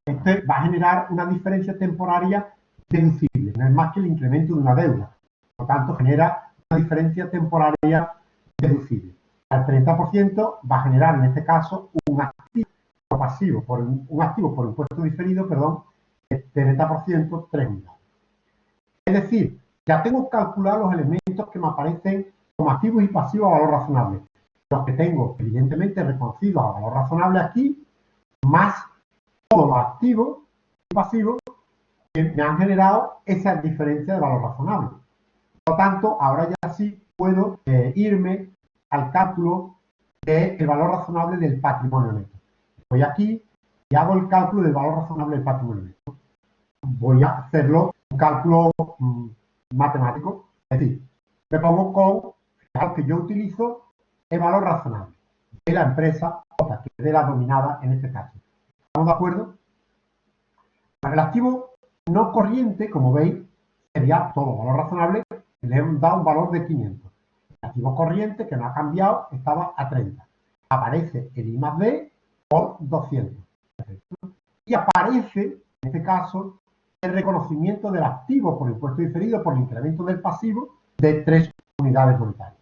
S1: este va a generar una diferencia temporaria deducible. No es más que el incremento de una deuda. Por lo tanto, genera una diferencia temporaria deducible. al 30% va a generar en este caso un activo pasivo, un activo por impuesto diferido, perdón, de 30%, 3 unidades. Es decir, ya tengo calculado los elementos que me aparecen como activos y pasivos a valor razonable. Los que tengo, evidentemente, reconocidos a valor razonable aquí, más todos los activos y pasivos que me han generado esa diferencia de valor razonable. Por lo tanto, ahora ya sí puedo irme al cálculo del valor razonable del patrimonio neto. Voy aquí y hago el cálculo del valor razonable del patrimonio neto. Voy a hacerlo un cálculo matemático, es decir, me pongo con el que yo utilizo el valor razonable de la empresa J, que es de la dominada en este caso. ¿Estamos de acuerdo? Para el activo no corriente, como veis, sería todo valor razonable, le hemos dado un valor de 500. El activo corriente, que no ha cambiado, estaba a 30. Aparece el I más D por 200. Y aparece, en este caso, el reconocimiento del activo por impuesto diferido por el incremento del pasivo de 3 unidades monetarias.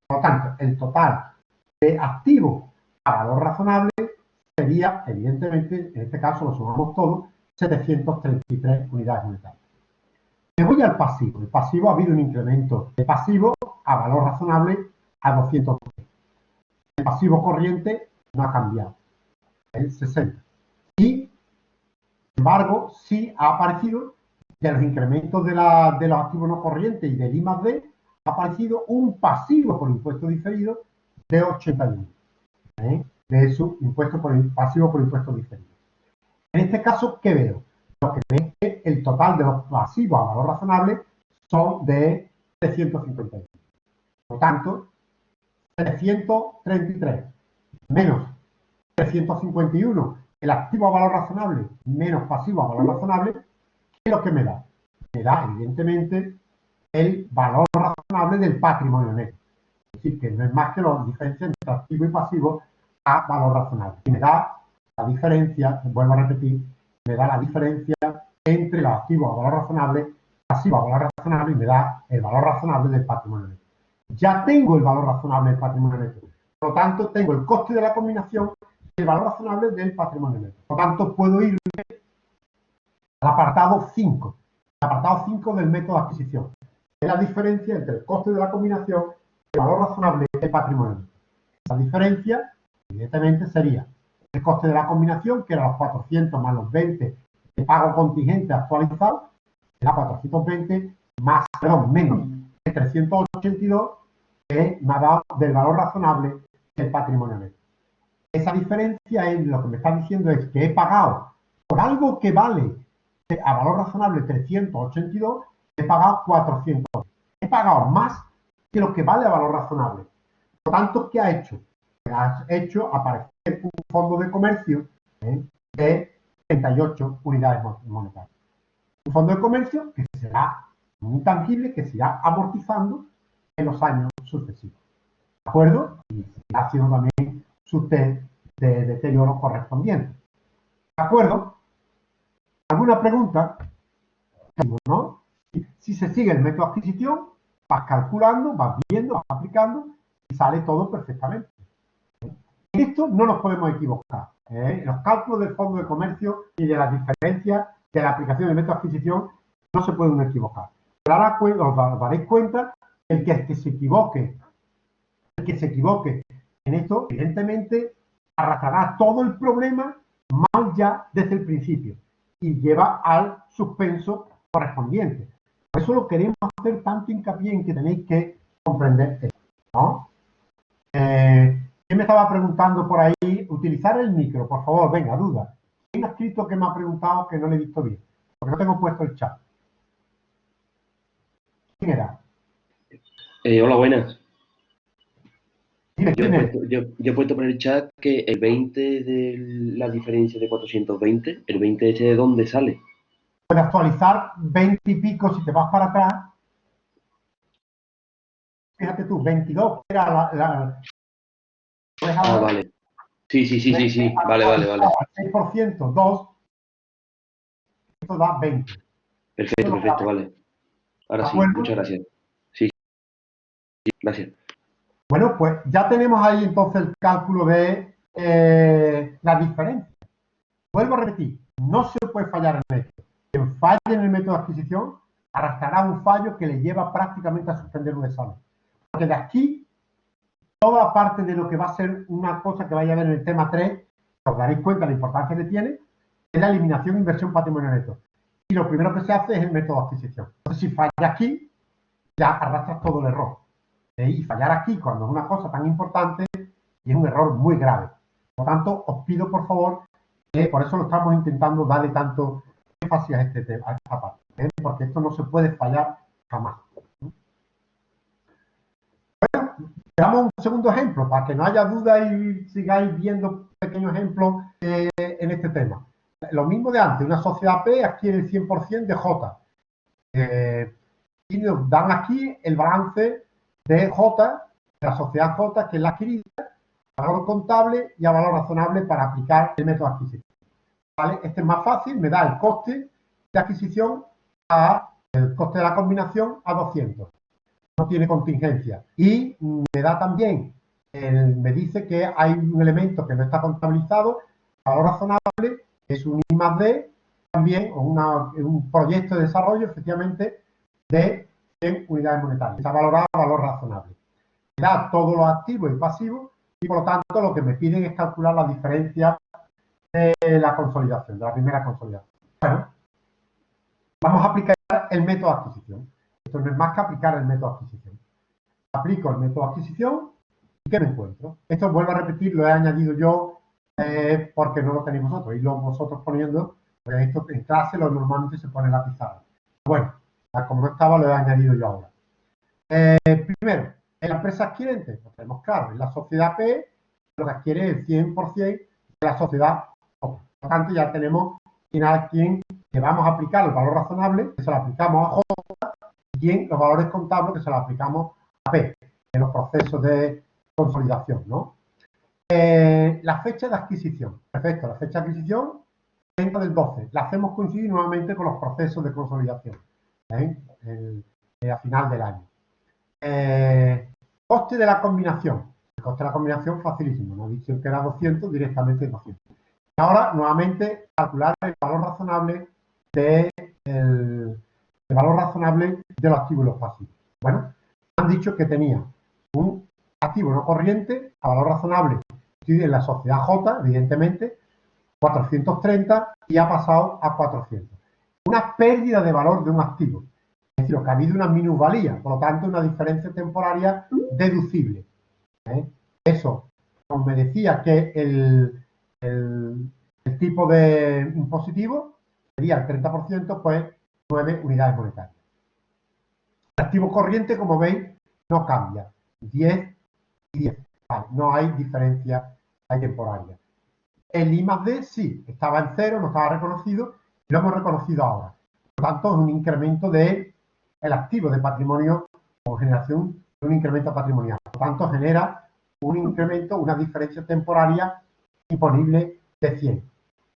S1: Por lo tanto, el total de activos a valor razonable sería, evidentemente, en este caso lo sumamos todo, 733 unidades monetarias. Me voy al pasivo. El pasivo ha habido un incremento de pasivo a valor razonable a 203. El pasivo corriente no ha cambiado, el 60. Y, sin embargo, sí ha aparecido de los incrementos de los activos no corrientes y del I más D, ha aparecido un pasivo por impuesto diferido de 81. De su impuesto pasivo por impuesto diferido. En este caso, ¿qué veo? Lo que veo es que el total de los pasivos a valor razonable son de 351. Por lo tanto, 333 menos 351, el activo a valor razonable menos pasivo a valor razonable, ¿qué es lo que me da? Me da, evidentemente, el valor razonable del patrimonio neto. Es decir, que no es más que la diferencia entre activo y pasivo a valor razonable. Y me da la diferencia, vuelvo a repetir, me da la diferencia entre los activos a valor razonable, pasivo a valor razonable y me da el valor razonable del patrimonio neto. Ya tengo el valor razonable del patrimonio neto. Por lo tanto, tengo el coste de la combinación y el valor razonable del patrimonio neto. Por lo tanto, puedo irme al apartado 5. El apartado 5 del método de adquisición. Es la diferencia entre el coste de la combinación y el valor razonable del patrimonio neto. Esa diferencia, evidentemente, sería el coste de la combinación, que era los 400 más los 20 de pago contingente actualizado, era 420 más, menos el 382 que me ha dado del valor razonable del patrimonio neto. Esa diferencia es lo que me está diciendo es que he pagado por algo que vale a valor razonable 382, he pagado 400. He pagado más que lo que vale a valor razonable. Por lo tanto, ¿qué ha hecho? Ha hecho aparecer un fondo de comercio de 38 unidades monetarias. Un fondo de comercio que será un intangible que se irá amortizando en los años sucesivos. ¿De acuerdo? Y ha sido también su test de deterioro correspondiente. ¿De acuerdo? ¿Alguna pregunta? ¿No? Si se sigue el método de adquisición, vas calculando, vas viendo, vas aplicando y sale todo perfectamente. En esto no nos podemos equivocar. En los cálculos del fondo de comercio y de las diferencias de la aplicación del método de adquisición no se pueden equivocar. Pero ahora os daréis cuenta el que se equivoque en esto, evidentemente, arrastrará todo el problema mal ya desde el principio y lleva al suspenso correspondiente. Por eso lo queremos hacer tanto hincapié en que tenéis que comprender esto, ¿no? ¿Quién me estaba preguntando por ahí? Utilizar el micro, por favor, venga, duda. ¿Quién ha escrito que me ha preguntado que no le he visto bien? Porque no tengo puesto el chat. ¿Quién era?
S4: Hola, buenas.
S1: Dime,
S4: Yo
S1: ¿quién
S4: he puesto por el chat que el 20 de la diferencia de 420, el 20 ese de dónde sale.
S1: Puedes actualizar 20 y pico si te vas para atrás. Fíjate tú, 22 era
S4: Ah, vale. Sí. Vale.
S1: 6%, 2, esto da 20.
S4: Perfecto, vale. Ahora sí, muchas gracias. Sí, gracias.
S1: Bueno, pues ya tenemos ahí entonces el cálculo de la diferencia. Vuelvo a repetir, no se puede fallar en el método. Quien falle en el método de adquisición arrastrará un fallo que le lleva prácticamente a suspender un examen. Porque de aquí, toda parte de lo que va a ser una cosa que vaya a ver en el tema 3, os daréis cuenta de la importancia que tiene, es la eliminación, inversión, patrimonio neto. Y lo primero que se hace es el método de adquisición. Entonces, si falla aquí, ya arrastras todo el error. Y fallar aquí, cuando es una cosa tan importante, y es un error muy grave. Por lo tanto, os pido, por favor, por eso lo estamos intentando darle tanto énfasis a este tema, a esta parte, porque esto no se puede fallar jamás. Bueno, veamos un segundo ejemplo, para que no haya duda y sigáis viendo pequeños ejemplos en este tema. Lo mismo de antes, una sociedad P adquiere el 100% de J. Y nos dan aquí el balance de J, de la sociedad J, que es la adquirida, valor contable y a valor razonable para aplicar el método adquisitivo. ¿Vale? Este es más fácil, me da el coste de adquisición el coste de la combinación a 200. No tiene contingencia. Y me da también, me dice que hay un elemento que no está contabilizado, valor razonable, es un I más D, también un proyecto de desarrollo, efectivamente, de 100 unidades monetarias. Está valorado a valor razonable. Me da todos los activos y pasivos y, por lo tanto, lo que me piden es calcular la diferencia de la consolidación, de la primera consolidación. Bueno, vamos a aplicar el método de adquisición. Esto no es más que aplicar el método de adquisición. Aplico el método de adquisición y ¿qué me encuentro? Esto vuelvo a repetir, lo he añadido yo porque no lo tenéis vosotros. Y lo vosotros poniendo, porque esto en clase lo normalmente se pone en la pizarra. Bueno, como no estaba, lo he añadido yo ahora. Primero, en la empresa adquirente, lo tenemos claro, en la sociedad P, lo que adquiere el 100% de la sociedad J. Por lo tanto, ya tenemos a quien le vamos a aplicar el valor razonable, que se lo aplicamos a J, y quien los valores contables, que se lo aplicamos a P, en los procesos de consolidación, ¿no? La fecha de adquisición. Perfecto, la fecha de adquisición, 30 del 12. La hacemos coincidir nuevamente con los procesos de consolidación, a final del año. Coste de la combinación. El coste de la combinación facilísimo. Nos ha dicho que era 200, directamente 200. Y ahora, nuevamente, calcular el valor razonable de los activos y los pasivos. Bueno, han dicho que tenía un activo no corriente a valor razonable en la sociedad J, evidentemente, 430 y ha pasado a 400. Una pérdida de valor de un activo. Es decir, que ha habido una minusvalía, por lo tanto, una diferencia temporaria deducible. Eso, como me decía que el tipo de impositivo sería el 30%, pues 9 unidades monetarias. El activo corriente, como veis, no cambia. 10 y 10. Vale, no hay diferencia temporaria. El I más D sí, estaba en 0, no estaba reconocido, y lo hemos reconocido ahora. Por lo tanto, es un incremento del activo de patrimonio o generación de un incremento patrimonial. Por lo tanto, genera un incremento, una diferencia temporaria imponible de 100.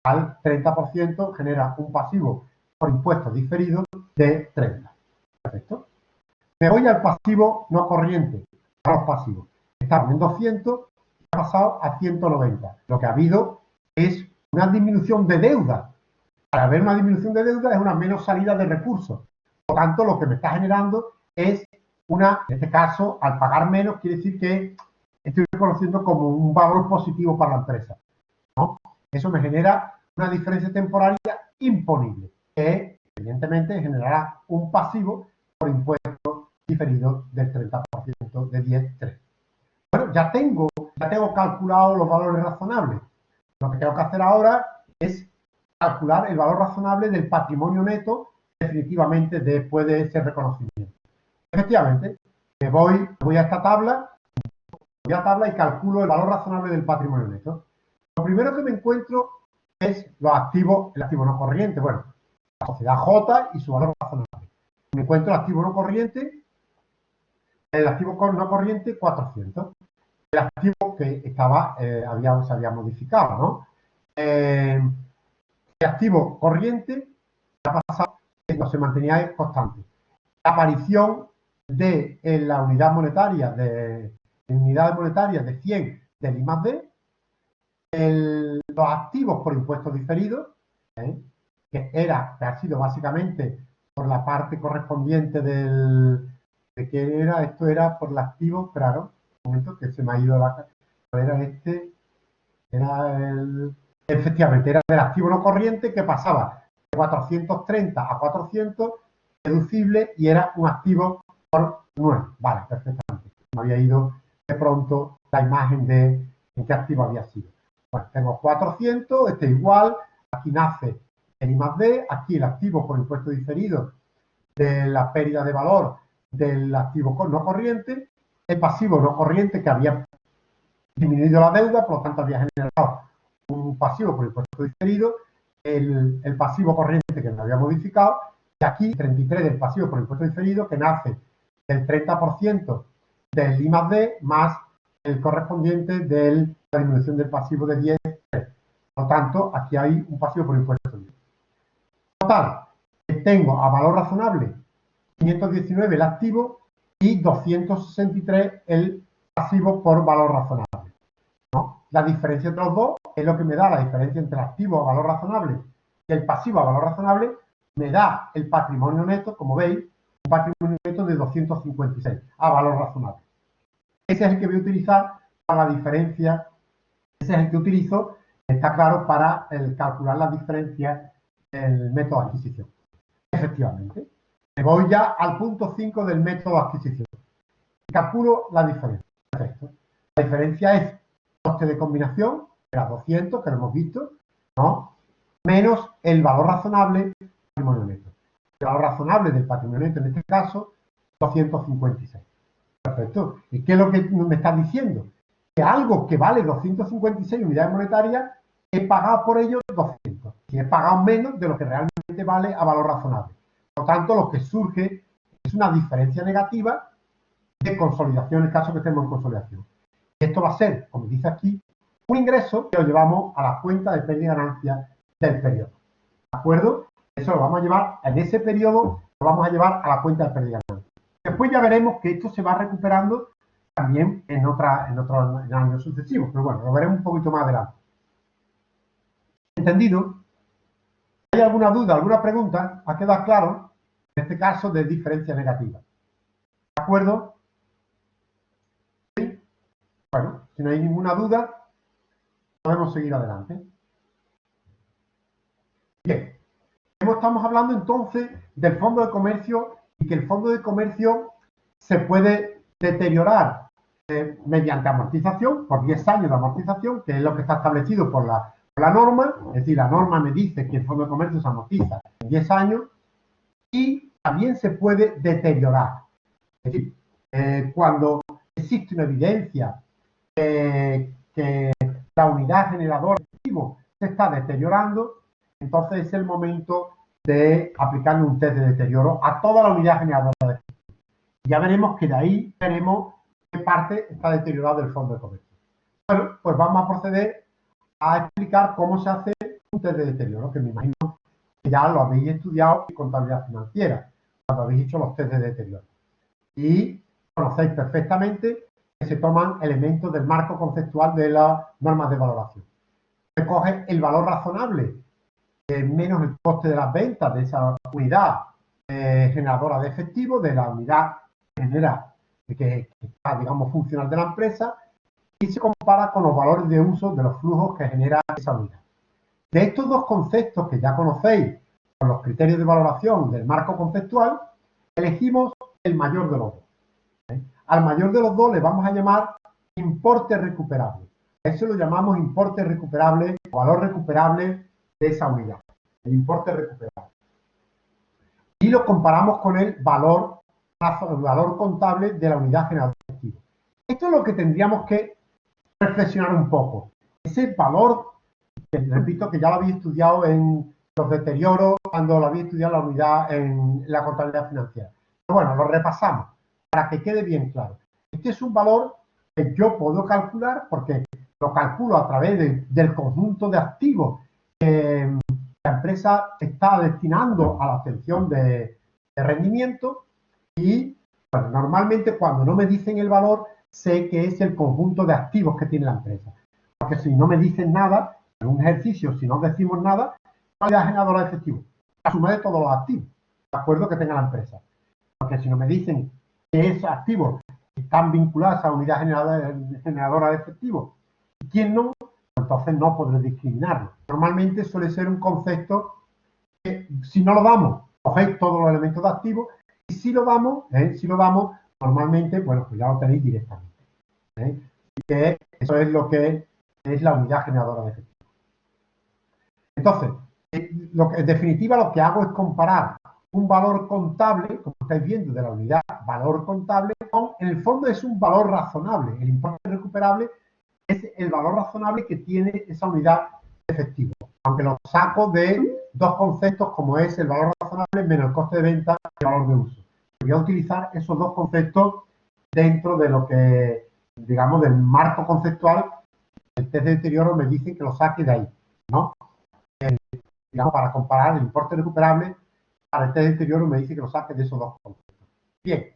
S1: Al 30% genera un pasivo por impuestos diferidos de 30. Perfecto. Me voy al pasivo no corriente, a los pasivos. Estaban en 200, ha pasado a 190. Lo que ha habido es una disminución de deuda. Al haber una disminución de deuda es una menos salida de recursos. Por lo tanto, lo que me está generando es en este caso, al pagar menos, quiere decir que estoy reconociendo como un valor positivo para la empresa, ¿no? Eso me genera una diferencia temporaria imponible, que evidentemente generará un pasivo por impuestos diferidos del 30%, de 10, 3. Bueno, ya tengo calculado los valores razonables. Lo que tengo que hacer ahora es calcular el valor razonable del patrimonio neto definitivamente después de ese reconocimiento. Efectivamente, me voy a esta tabla, y calculo el valor razonable del patrimonio neto. Lo primero que me encuentro es los activos, el activo no corriente, bueno, la sociedad J y su valor razonable. Me encuentro el activo no corriente, 400. El activo que se había modificado, ¿no? El activo corriente ha pasado, no se mantenía constante. La aparición de la unidad monetaria de en unidades monetarias de 100 del I+D, los activos por impuestos diferidos, que ha sido básicamente por la parte correspondiente ¿de qué era? Esto era por el activo, claro, un momento que se me ha ido la... Era efectivamente, era del activo no corriente que pasaba de 430 a 400, deducible, y era un activo por 9. Vale, perfectamente. Me había ido de pronto la imagen de en qué activo había sido. Bueno, tengo 400, este igual, aquí nace el I+D, aquí el activo por impuesto diferido de la pérdida de valor del activo no corriente, el pasivo no corriente que había disminuido la deuda, por lo tanto había generado un pasivo por impuesto diferido, el pasivo corriente que me había modificado, y aquí 33 del pasivo por impuesto diferido que nace del 30% del I+D más el correspondiente de la disminución del pasivo de 10. Por lo tanto, aquí hay un pasivo por impuesto diferido. Total, tengo a valor razonable 519 el activo y 263 el pasivo por valor razonable, ¿no? La diferencia entre los dos es lo que me da la diferencia entre el activo a valor razonable y el pasivo a valor razonable, me da el patrimonio neto, como veis, un patrimonio neto de 256 a valor razonable. Ese es el que voy a utilizar para la diferencia, ese es el que utilizo, está claro, para calcular las diferencias del método de adquisición. Efectivamente. Me voy ya al punto 5 del método de adquisición. Calculo la diferencia. Perfecto. La diferencia es coste de combinación, que era 200, que lo hemos visto, ¿no? Menos el valor razonable del patrimonio neto. El valor razonable del patrimonio neto, en este caso, 256. Perfecto. ¿Y qué es lo que me está diciendo? Que algo que vale 256 unidades monetarias, he pagado por ello 200. Si he pagado menos de lo que realmente vale a valor razonable. Por lo tanto, lo que surge es una diferencia negativa de consolidación, en el caso que estemos en consolidación. Esto va a ser, como dice aquí, un ingreso que lo llevamos a la cuenta de pérdida y ganancia del periodo. ¿De acuerdo? Eso lo vamos a llevar, en ese periodo, lo vamos a llevar a la cuenta de pérdida y ganancia. Después ya veremos que esto se va recuperando también en años sucesivos. Pero bueno, lo veremos un poquito más adelante. ¿Entendido? ¿Hay alguna duda, alguna pregunta? ¿Ha quedado claro? En este caso de diferencia negativa. ¿De acuerdo? ¿Sí? Bueno, si no hay ninguna duda, podemos seguir adelante. Bien. Estamos hablando entonces del fondo de comercio y que el fondo de comercio se puede deteriorar mediante amortización, por 10 años de amortización, que es lo que está establecido por la norma. Es decir, la norma me dice que el fondo de comercio se amortiza en 10 años y también se puede deteriorar. Es decir, cuando existe una evidencia que la unidad generadora de activo se está deteriorando, entonces es el momento de aplicarle un test de deterioro a toda la unidad generadora de activo. Ya veremos que de ahí veremos qué parte está deteriorada del fondo de comercio. Bueno, pues vamos a proceder a explicar cómo se hace un test de deterioro, que me imagino que ya lo habéis estudiado en contabilidad financiera, cuando habéis hecho los test de deterioro. Y conocéis perfectamente que se toman elementos del marco conceptual de las normas de valoración. Se coge el valor razonable menos el coste de las ventas de esa unidad generadora de efectivo, de la unidad que está, digamos, funcional de la empresa, y se compara con los valores de uso de los flujos que genera esa unidad. De estos dos conceptos que ya conocéis con los criterios de valoración del marco conceptual, elegimos el mayor de los dos. Al mayor de los dos le vamos a llamar importe recuperable. Eso lo llamamos importe recuperable o valor recuperable de esa unidad, el importe recuperable. Y lo comparamos con el valor contable de la unidad generadora de activos. Esto es lo que tendríamos que reflexionar un poco. Ese valor, que repito que ya lo habéis estudiado en los deterioros, cuando lo habéis estudiado en la unidad en la contabilidad financiera. Pero bueno, lo repasamos para que quede bien claro. Este es un valor que yo puedo calcular porque lo calculo a través del conjunto de activos que la empresa está destinando a la obtención de rendimiento y bueno, normalmente cuando no me dicen el valor sé que es el conjunto de activos que tiene la empresa. Porque si no me dicen nada, en un ejercicio, si no decimos nada, ¿cuál es la generadora de efectivo? La suma de todos los activos, de acuerdo que tenga la empresa. Porque si no me dicen que esos activos están vinculados a unidad generadora de efectivo y quién no, entonces no podré discriminarlo. Normalmente suele ser un concepto que, si no lo damos, cogéis todos los elementos de activos, y si lo damos, normalmente, bueno, pues ya lo tenéis directamente. Y que eso es lo que es la unidad generadora de efectivo. Entonces, en definitiva, lo que hago es comparar un valor contable, como estáis viendo, de la unidad valor contable, con, en el fondo es un valor razonable. El importe recuperable es el valor razonable que tiene esa unidad de efectivo. Aunque lo saco de dos conceptos como es el valor razonable menos el coste de venta y el valor de uso. Voy a utilizar esos dos conceptos dentro de lo que, digamos, del marco conceptual. El test de deterioro me dice que lo saque de ahí, ¿no? Digamos, para comparar el importe recuperable, para el test de deterioro me dice que lo saque de esos dos conceptos. Bien,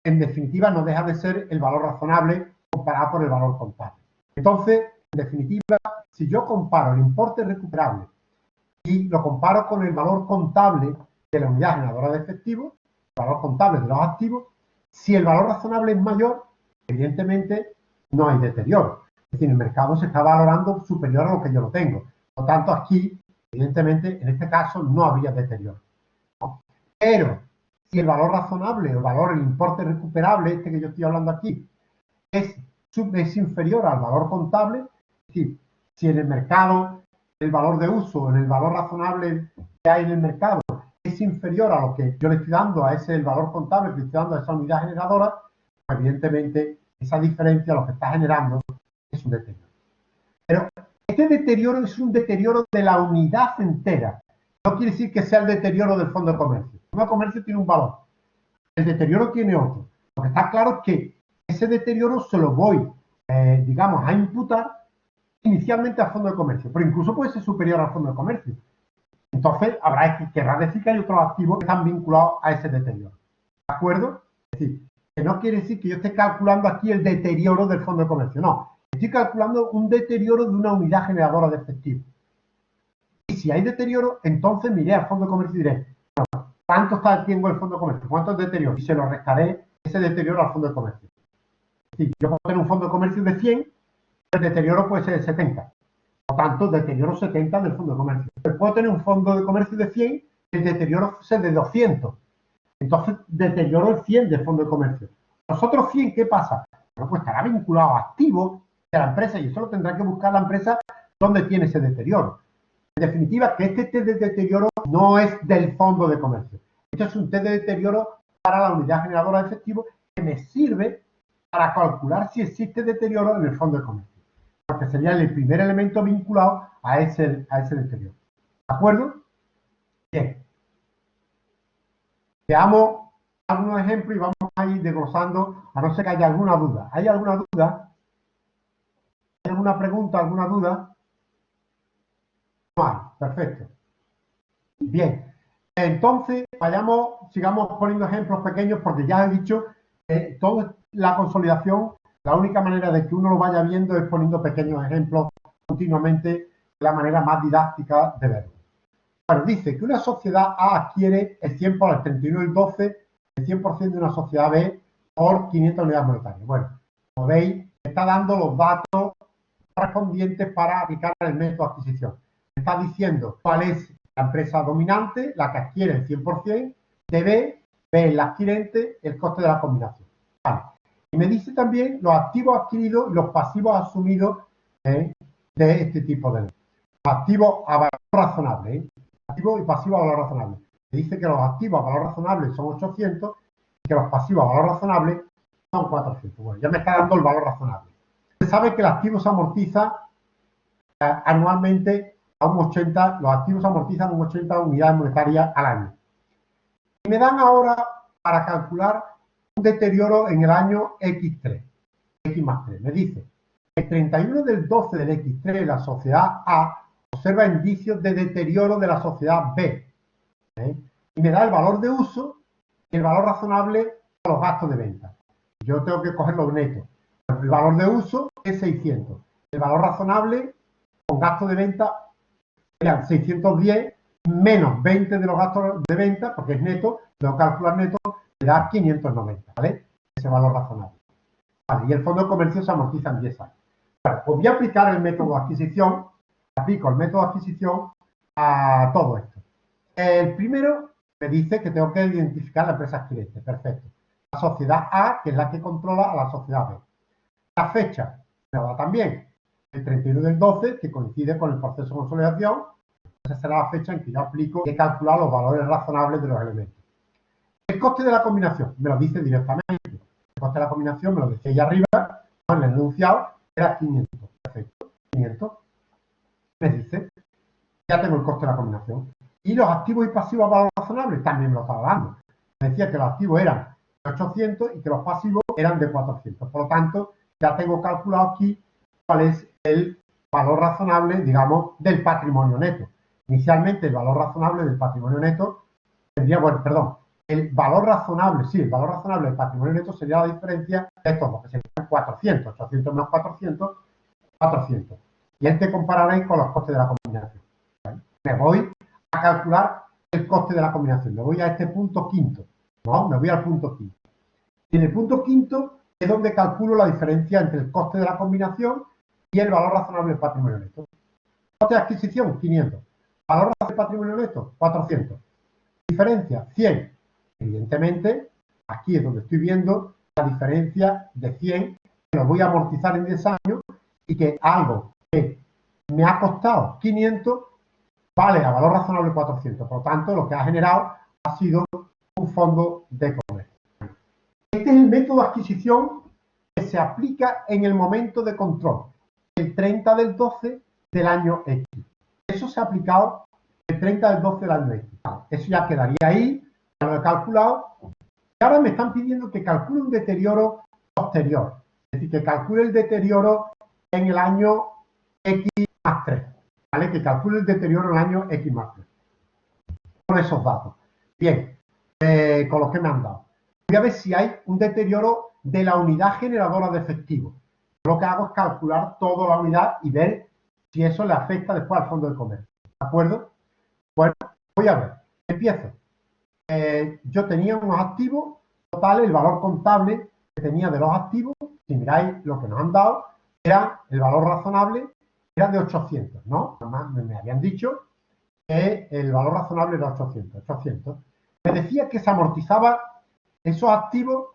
S1: en definitiva no deja de ser el valor razonable comparado por el valor contable. Entonces, en definitiva, si yo comparo el importe recuperable y lo comparo con el valor contable de la unidad generadora de efectivo, el valor contable de los activos, si el valor razonable es mayor, evidentemente no hay deterioro. Es decir, el mercado se está valorando superior a lo que yo lo tengo. Por lo tanto, aquí, evidentemente, en este caso no habría deterioro, ¿no? Pero si el valor razonable, el importe recuperable, este que yo estoy hablando aquí, es inferior al valor contable, es decir, si en el mercado el valor de uso, en el valor razonable que hay en el mercado, es inferior a lo que yo le estoy dando a ese el valor contable que le estoy dando a esa unidad generadora, pues evidentemente esa diferencia lo que está generando es un deterioro. Pero este deterioro es un deterioro de la unidad entera. No quiere decir que sea el deterioro del fondo de comercio. El fondo de comercio tiene un valor. El deterioro tiene otro. Lo que está claro es que ese deterioro se lo voy, digamos, a imputar inicialmente al fondo de comercio, pero incluso puede ser superior al fondo de comercio. Entonces, querrá decir que hay otros activos que están vinculados a ese deterioro. ¿De acuerdo? Es decir, que no quiere decir que yo esté calculando aquí el deterioro del fondo de comercio, no. Estoy calculando un deterioro de una unidad generadora de efectivo. Y si hay deterioro, entonces miré al fondo de comercio y diré, bueno, ¿cuánto está tengo el fondo de comercio? ¿Cuánto es deterioro? Y se lo restaré ese deterioro al fondo de comercio. Es decir, yo puedo tener un fondo de comercio de 100, el deterioro puede ser de 70. Por tanto, deterioro 70 del fondo de comercio. Pero puedo tener un fondo de comercio de 100, el deterioro es de 200. Entonces, deterioro el 100 del fondo de comercio. Los otros 100, ¿qué pasa? Bueno, pues estará vinculado a activos de la empresa y eso lo tendrá que buscar la empresa donde tiene ese deterioro. En definitiva, que este test de deterioro no es del fondo de comercio. Este es un test de deterioro para la unidad generadora de efectivo que me sirve para calcular si existe deterioro en el fondo de comercio. Porque sería el primer elemento vinculado a ese deterioro. ¿De acuerdo? Bien. Veamos algunos ejemplos y vamos a ir desglosando, a no ser que haya alguna duda. ¿Hay alguna duda? ¿Hay alguna pregunta, alguna duda? No hay. Perfecto. Bien. Entonces, sigamos poniendo ejemplos pequeños porque ya he dicho que toda la consolidación, la única manera de que uno lo vaya viendo es poniendo pequeños ejemplos continuamente, de la manera más didáctica de verlo. Bueno, dice que una sociedad A adquiere el 100 por el 31 del 12, el 100% de una sociedad B por 500 unidades monetarias. Bueno, como veis, está dando los datos correspondientes para aplicar el método de adquisición. Está diciendo cuál es la empresa dominante, la que adquiere el 100%, de B es la adquirente, el coste de la combinación. Vale. Y me dice también los activos adquiridos y los pasivos asumidos de este tipo de ley. Los activos a valor razonable, activo y pasivo a valor razonable. Me dice que los activos a valor razonable son 800 y que los pasivos a valor razonable son 400. Bueno, ya me está dando el valor razonable. Se sabe que el activo se amortiza anualmente a un 80, los activos se amortizan un 80 unidades monetarias al año. Y me dan ahora para calcular un deterioro en el año X3, X más 3. Me dice, el 31 del 12 del X3, la sociedad A observa indicios de deterioro de la sociedad B. Y me da el valor de uso y el valor razonable a los gastos de venta. Yo tengo que coger los netos. Bueno, el valor de uso es 600. El valor razonable con gasto de venta serían 610 menos 20 de los gastos de venta, porque es neto, tengo que calcular neto, me da 590, ¿vale? Ese valor razonable. Vale, y el fondo de comercio se amortiza en 10 años. Bueno, pues voy a aplicar el método de adquisición, aplico el método de adquisición a todo esto. El primero me dice que tengo que identificar la empresa adquirente, perfecto. La sociedad A, que es la que controla a la sociedad B. La fecha me la da también, el 31 del 12, que coincide con el proceso de consolidación. Esa será la fecha en que yo aplico y he calculado los valores razonables de los elementos. El coste de la combinación me lo dice directamente. El coste de la combinación me lo decía ahí arriba, en el enunciado, era 500. Perfecto, 500. Me dice, ya tengo el coste de la combinación. Y los activos y pasivos a valor razonable también me lo estaba dando. Me decía que los activos eran de 800 y que los pasivos eran de 400. Por lo tanto, ya tengo calculado aquí cuál es el valor razonable, digamos, del patrimonio neto. Inicialmente el valor razonable del patrimonio neto tendría, bueno, perdón, el valor razonable, sí, el valor razonable del patrimonio neto sería la diferencia de estos dos, que serían 400, 800 menos 400, 400. Y este compararéis con los costes de la combinación. ¿Vale? Me voy a calcular el coste de la combinación, me voy a este punto quinto, ¿no? Me voy al punto quinto. Y en el punto quinto es donde calculo la diferencia entre el coste de la combinación y el valor razonable del patrimonio neto. Coste de adquisición, 500. Valor razonable del patrimonio neto, 400. Diferencia, 100. Evidentemente, aquí es donde estoy viendo la diferencia de 100, que lo voy a amortizar en 10 años y que algo que me ha costado 500 vale a valor razonable 400. Por lo tanto, lo que ha generado ha sido un fondo de comercio. Este es el método de adquisición que se aplica en el momento de control, el 30 del 12 del año X. Eso se ha aplicado el 30 del 12 del año X. Eso ya quedaría ahí, ya lo he calculado. Y ahora me están pidiendo que calcule un deterioro posterior. Es decir, que calcule el deterioro en el año X más 3. ¿Vale? Que calcule el deterioro en el año X más 3. Con esos datos. Bien, con los que me han dado. Voy a ver si hay un deterioro de la unidad generadora de efectivo. Lo que hago es calcular toda la unidad y ver si eso le afecta después al fondo de comercio. ¿De acuerdo? Bueno, voy a ver. Empiezo. Yo tenía unos activos totales, el valor contable que tenía de los activos, si miráis lo que nos han dado, era el valor razonable, era de 800, ¿no? Además, me habían dicho que el valor razonable era 800. Me decía que se amortizaba, esos activos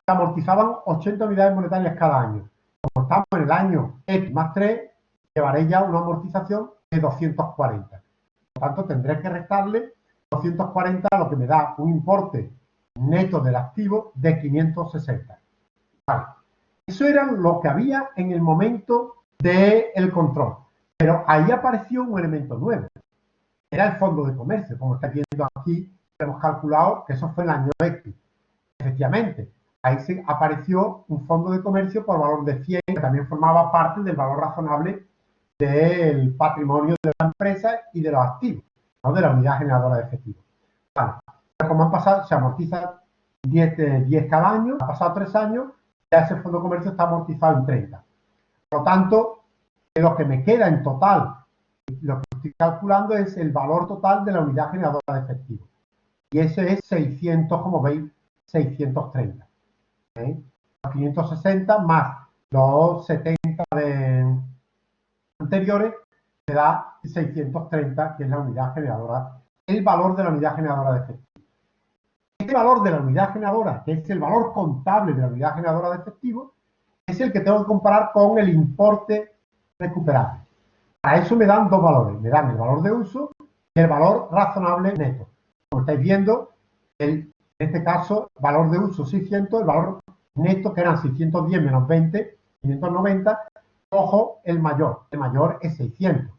S1: se amortizaban 80 unidades monetarias cada año. Como estamos en el año X más 3, llevaré ya una amortización de 240. Por lo tanto, tendré que restarle 240, lo que me da un importe neto del activo de 560. Vale. Eso era lo que había en el momento del control. Pero ahí apareció un elemento nuevo. Era el fondo de comercio. Como estáis viendo aquí, hemos calculado que eso fue en el año X. Efectivamente, ahí se apareció un fondo de comercio por valor de 100, que también formaba parte del valor razonable del patrimonio de la empresa y de los activos, ¿no? De la unidad generadora de efectivo. Vale. Como han pasado, se amortiza 10 cada año, ha pasado 3 años, ya ese fondo de comercio está amortizado en 30. Por lo tanto, lo que me queda en total, lo que estoy calculando es el valor total de la unidad generadora de efectivo. Y ese es 600, como veis, 630. ¿Okay? Los 560 más los 70 anteriores me da 630, que es la unidad generadora, el valor de la unidad generadora de efectivo. Este valor de la unidad generadora, que es el valor contable de la unidad generadora de efectivo, es el que tengo que comparar con el importe recuperable. Para eso me dan dos valores. Me dan el valor de uso y el valor razonable neto. Como estáis viendo, en este caso, valor de uso 600, el valor neto, que eran 610 menos 20, 590, cojo el mayor es 600.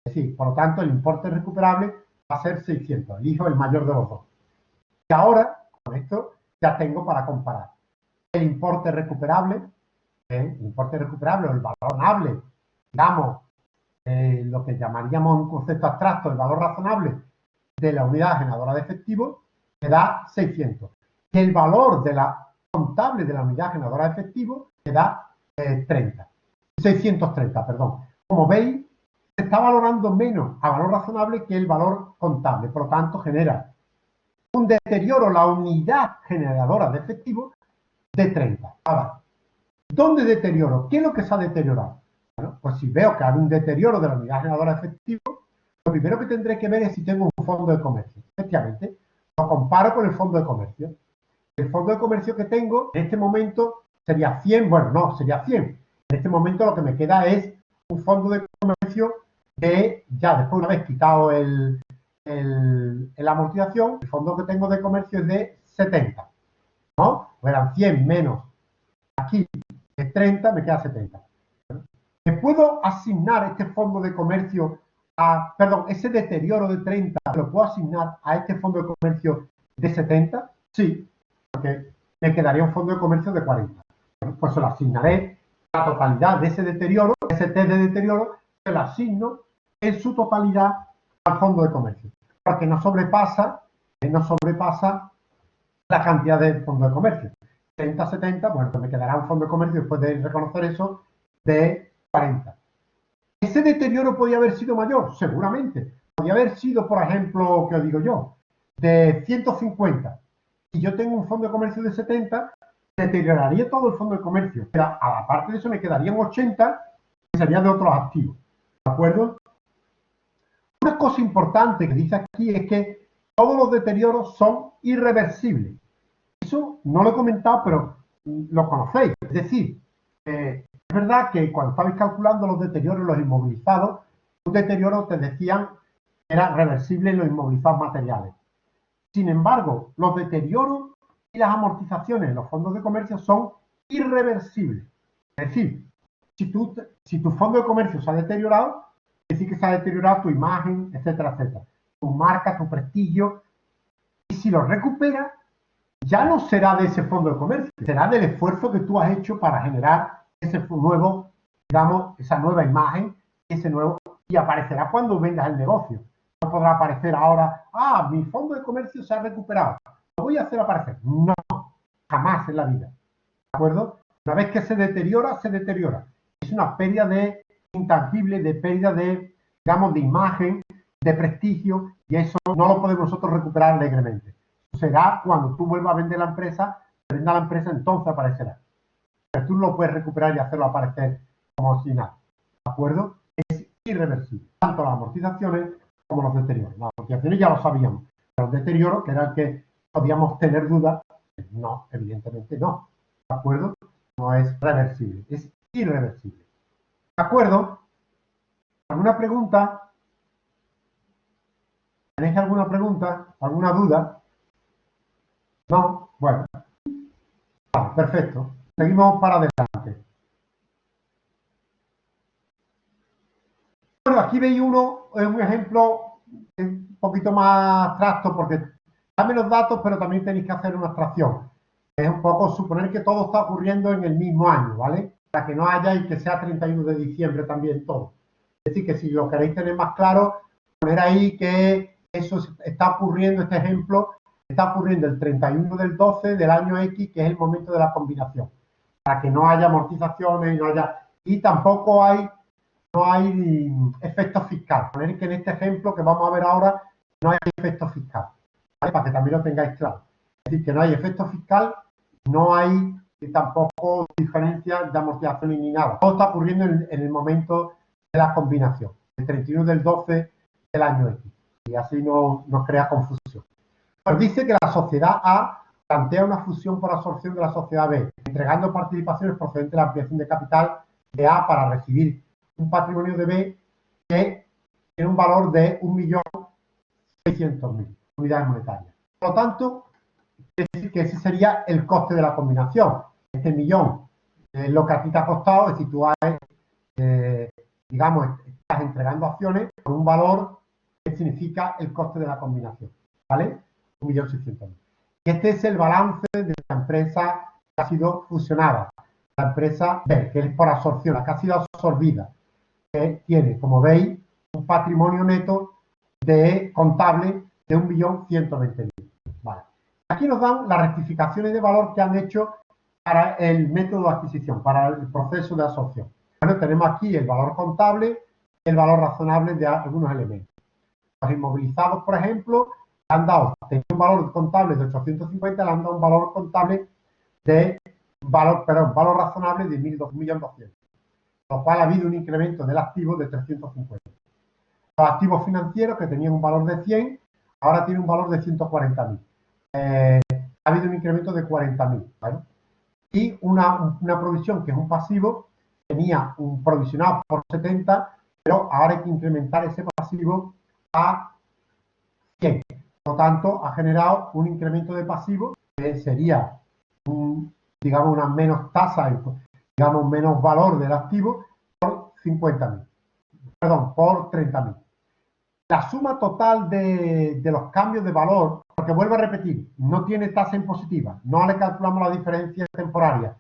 S1: Es decir, por lo tanto, el importe recuperable va a ser 600. Elijo el mayor de los dos. Y ahora, con esto, ya tengo para comparar el importe recuperable, o el valor razonable, digamos, lo que llamaríamos un concepto abstracto, el valor razonable de la unidad generadora de efectivo, me da 600. Y el valor de la contable de la unidad generadora de efectivo me da 630, perdón. Como veis, se está valorando menos a valor razonable que el valor contable. Por lo tanto, genera un deterioro, la unidad generadora de efectivo, de 30. Ahora, ¿dónde deterioro? ¿Qué es lo que se ha deteriorado? Bueno, pues si veo que hay un deterioro de la unidad generadora de efectivo, lo primero que tendré que ver es si tengo un fondo de comercio. Efectivamente, lo comparo con el fondo de comercio. El fondo de comercio que tengo en este momento sería 100, bueno, no, sería 100. En este momento lo que me queda es un fondo de comercio que ya después, una vez quitado la amortización, el fondo que tengo de comercio es de 70, ¿no? Pues eran 100 menos aquí es 30, me queda 70. ¿Me puedo asignar este fondo de comercio perdón, ese deterioro de 30, ¿lo puedo asignar a este fondo de comercio de 70? Sí, porque me quedaría un fondo de comercio de 40. Bueno, pues se lo asignaré la totalidad de ese deterioro, ese T de deterioro, se lo asigno en su totalidad al fondo de comercio, porque no sobrepasa la cantidad de fondo de comercio. 30, 70, bueno, pues me quedará un fondo de comercio, después de reconocer eso, de 40. ¿Ese deterioro podría haber sido mayor? Seguramente. Podría haber sido, por ejemplo, ¿qué os digo yo? De 150. Si yo tengo un fondo de comercio de 70, deterioraría todo el fondo de comercio. Pero a la parte de eso me quedarían 80, que serían de otros activos. ¿De acuerdo? Una cosa importante que dice aquí es que todos los deterioros son irreversibles. Eso no lo he comentado, pero lo conocéis. Es decir, es verdad que cuando estabais calculando los deterioros, los inmovilizados, un deterioro te decían que era reversible en los inmovilizados materiales. Sin embargo, los deterioros y las amortizaciones en los fondos de comercio son irreversibles. Es decir, si tu fondo de comercio se ha deteriorado, es decir que se ha deteriorado tu imagen, etcétera, etcétera, tu marca, tu prestigio, y si lo recuperas, ya no será de ese fondo de comercio, será del esfuerzo que tú has hecho para generar ese nuevo, digamos, esa nueva imagen, y aparecerá cuando vendas el negocio. No podrá aparecer ahora, mi fondo de comercio se ha recuperado, lo voy a hacer aparecer. No, jamás en la vida. ¿De acuerdo? Una vez que se deteriora, se deteriora. Es una pérdida de intangible, de pérdida de, digamos, de imagen, de prestigio, y eso no lo podemos nosotros recuperar alegremente. Será cuando tú vuelvas a vender la empresa, entonces aparecerá. Pero tú lo puedes recuperar y hacerlo aparecer como si nada. ¿De acuerdo? Es irreversible. Tanto las amortizaciones como los deterioros. Las amortizaciones ya lo sabíamos. Pero los deterioros, que era el que podíamos tener dudas, no, evidentemente no. ¿De acuerdo? No es reversible, es irreversible. ¿De acuerdo? ¿Alguna pregunta? ¿Tenéis alguna pregunta? ¿Alguna duda? ¿No? Bueno. Vale, perfecto. Seguimos para adelante. Bueno, aquí veis un ejemplo un poquito más abstracto porque da menos datos, pero también tenéis que hacer una abstracción. Es un poco suponer que todo está ocurriendo en el mismo año, ¿vale? Para que no haya y que sea 31 de diciembre también todo. Es decir, que si lo queréis tener más claro, poner ahí que eso está ocurriendo, este ejemplo, está ocurriendo el 31 del 12 del año X, que es el momento de la combinación. Para que no haya amortizaciones y tampoco no hay efectos fiscales. Poner que en este ejemplo que vamos a ver ahora no hay efectos fiscales, ¿vale? Para que también lo tengáis claro. Es decir, que no hay efecto fiscal, no hay tampoco diferencia de amortización ni nada. Todo está ocurriendo en el momento de la combinación, el 31 del 12 del año X. Y así no nos crea confusión. Pues dice que la sociedad A plantea una fusión por absorción de la sociedad B, entregando participaciones procedentes de la ampliación de capital de A para recibir un patrimonio de B que tiene un valor de 1.600.000 unidades monetarias. Por lo tanto, es decir que ese sería el coste de la combinación. Este millón es lo que a ti te ha costado, es decir, tú digamos, estás entregando acciones con un valor que significa el coste de la combinación, ¿vale? 1.600.000. Y este es el balance de la empresa que ha sido fusionada. La empresa B, que es por absorción, la que ha sido absorbida, que tiene, como veis, un patrimonio neto contable de 1.120.000. Vale. Aquí nos dan las rectificaciones de valor que han hecho para el método de adquisición, para el proceso de absorción. Bueno, tenemos aquí el valor contable y el valor razonable de algunos elementos. Los inmovilizados, por ejemplo, han dado, tenía un valor contable de 850, le han dado un valor contable de valor razonable de 1.200.000, con lo cual ha habido un incremento del activo de 350. Los activos financieros, que tenían un valor de 100, ahora tienen un valor de 140.000. Ha habido un incremento de 40.000, ¿vale? Y una provisión, que es un pasivo, tenía un provisionado por 70, pero ahora hay que incrementar ese pasivo a 100. Por lo tanto, ha generado un incremento de pasivo que sería, digamos, una menos tasa, digamos, menos valor del activo por 50.000. Perdón, por 30.000. La suma total de los cambios de valor, porque vuelvo a repetir, no tiene tasa impositiva, no le calculamos la diferencia temporaria,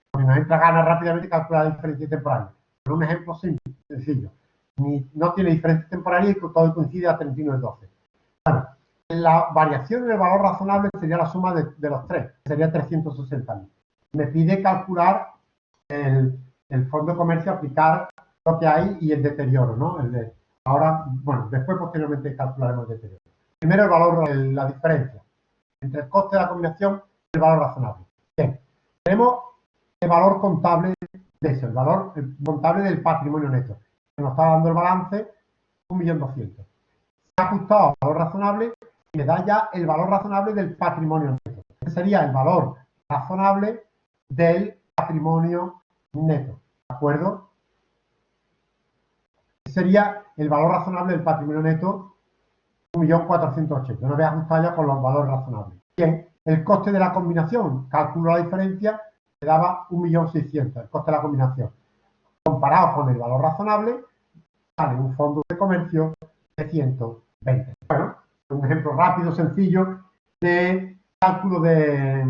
S1: porque nos entra ganas rápidamente calcular la diferencia temporaria. Pero un ejemplo simple, sencillo. No tiene diferencia temporaria y todo coincide a 31/12. Bueno, la variación en el valor razonable sería la suma de los tres, sería 360.000. Me pide calcular el fondo de comercio, aplicar lo que hay y el deterioro, ¿no? Ahora, bueno, después posteriormente calcularemos el deterioro. Primero el valor, la diferencia entre el coste de la combinación y el valor razonable. Bien, tenemos el valor contable de eso, el valor contable del patrimonio neto. Nos está dando el balance 1.200.000. Se ha ajustado al valor razonable y me da ya el valor razonable del patrimonio neto. Este sería el valor razonable del patrimonio neto, ¿de acuerdo? Sería el valor razonable del patrimonio neto, 1.480.000. No voy a ajustar ya con los valores razonables. Bien, el coste de la combinación, calculo la diferencia, me daba 1.600.000, el coste de la combinación. Comparado con el valor razonable, sale un fondo de comercio de 120. Bueno, un ejemplo rápido, sencillo, de cálculo de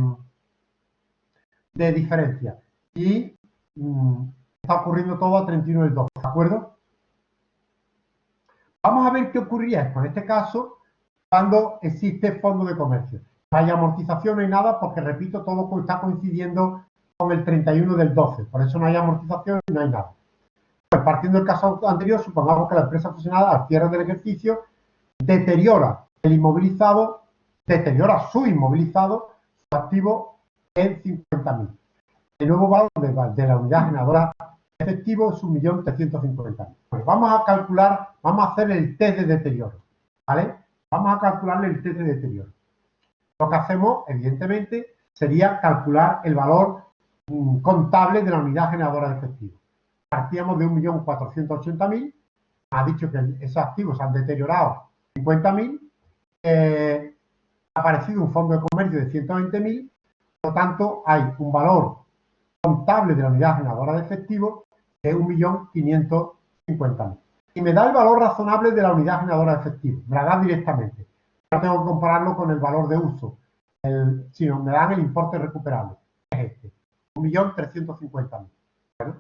S1: diferencia. Y está ocurriendo todo a 31/12, ¿de acuerdo? Vamos a ver qué ocurría en este caso cuando existe fondo de comercio. No hay amortización, no hay nada, porque, repito, todo está coincidiendo con el 31/12. Por eso no hay amortización y no hay nada. Pues partiendo del caso anterior, supongamos que la empresa fusionada al cierre del ejercicio deteriora el inmovilizado, deteriora su inmovilizado, su activo en 50.000. El nuevo valor de la unidad generadora efectivo es 1.350.000. Pues vamos a calcular, vamos a hacer el test de deterioro, ¿vale? Vamos a calcularle el test de deterioro. Lo que hacemos, evidentemente, sería calcular el valor contable de la unidad generadora de efectivo. Partíamos de 1.480.000, ha dicho que esos activos han deteriorado 50.000, ha aparecido un fondo de comercio de 120.000, por lo tanto hay un valor contable de la unidad generadora de efectivo de 1.550.000. Y me da el valor razonable de la unidad generadora de efectivo, me la da directamente. No tengo que compararlo con el valor de uso, sino me dan el importe recuperable, que es este, 1.350.000. Bueno,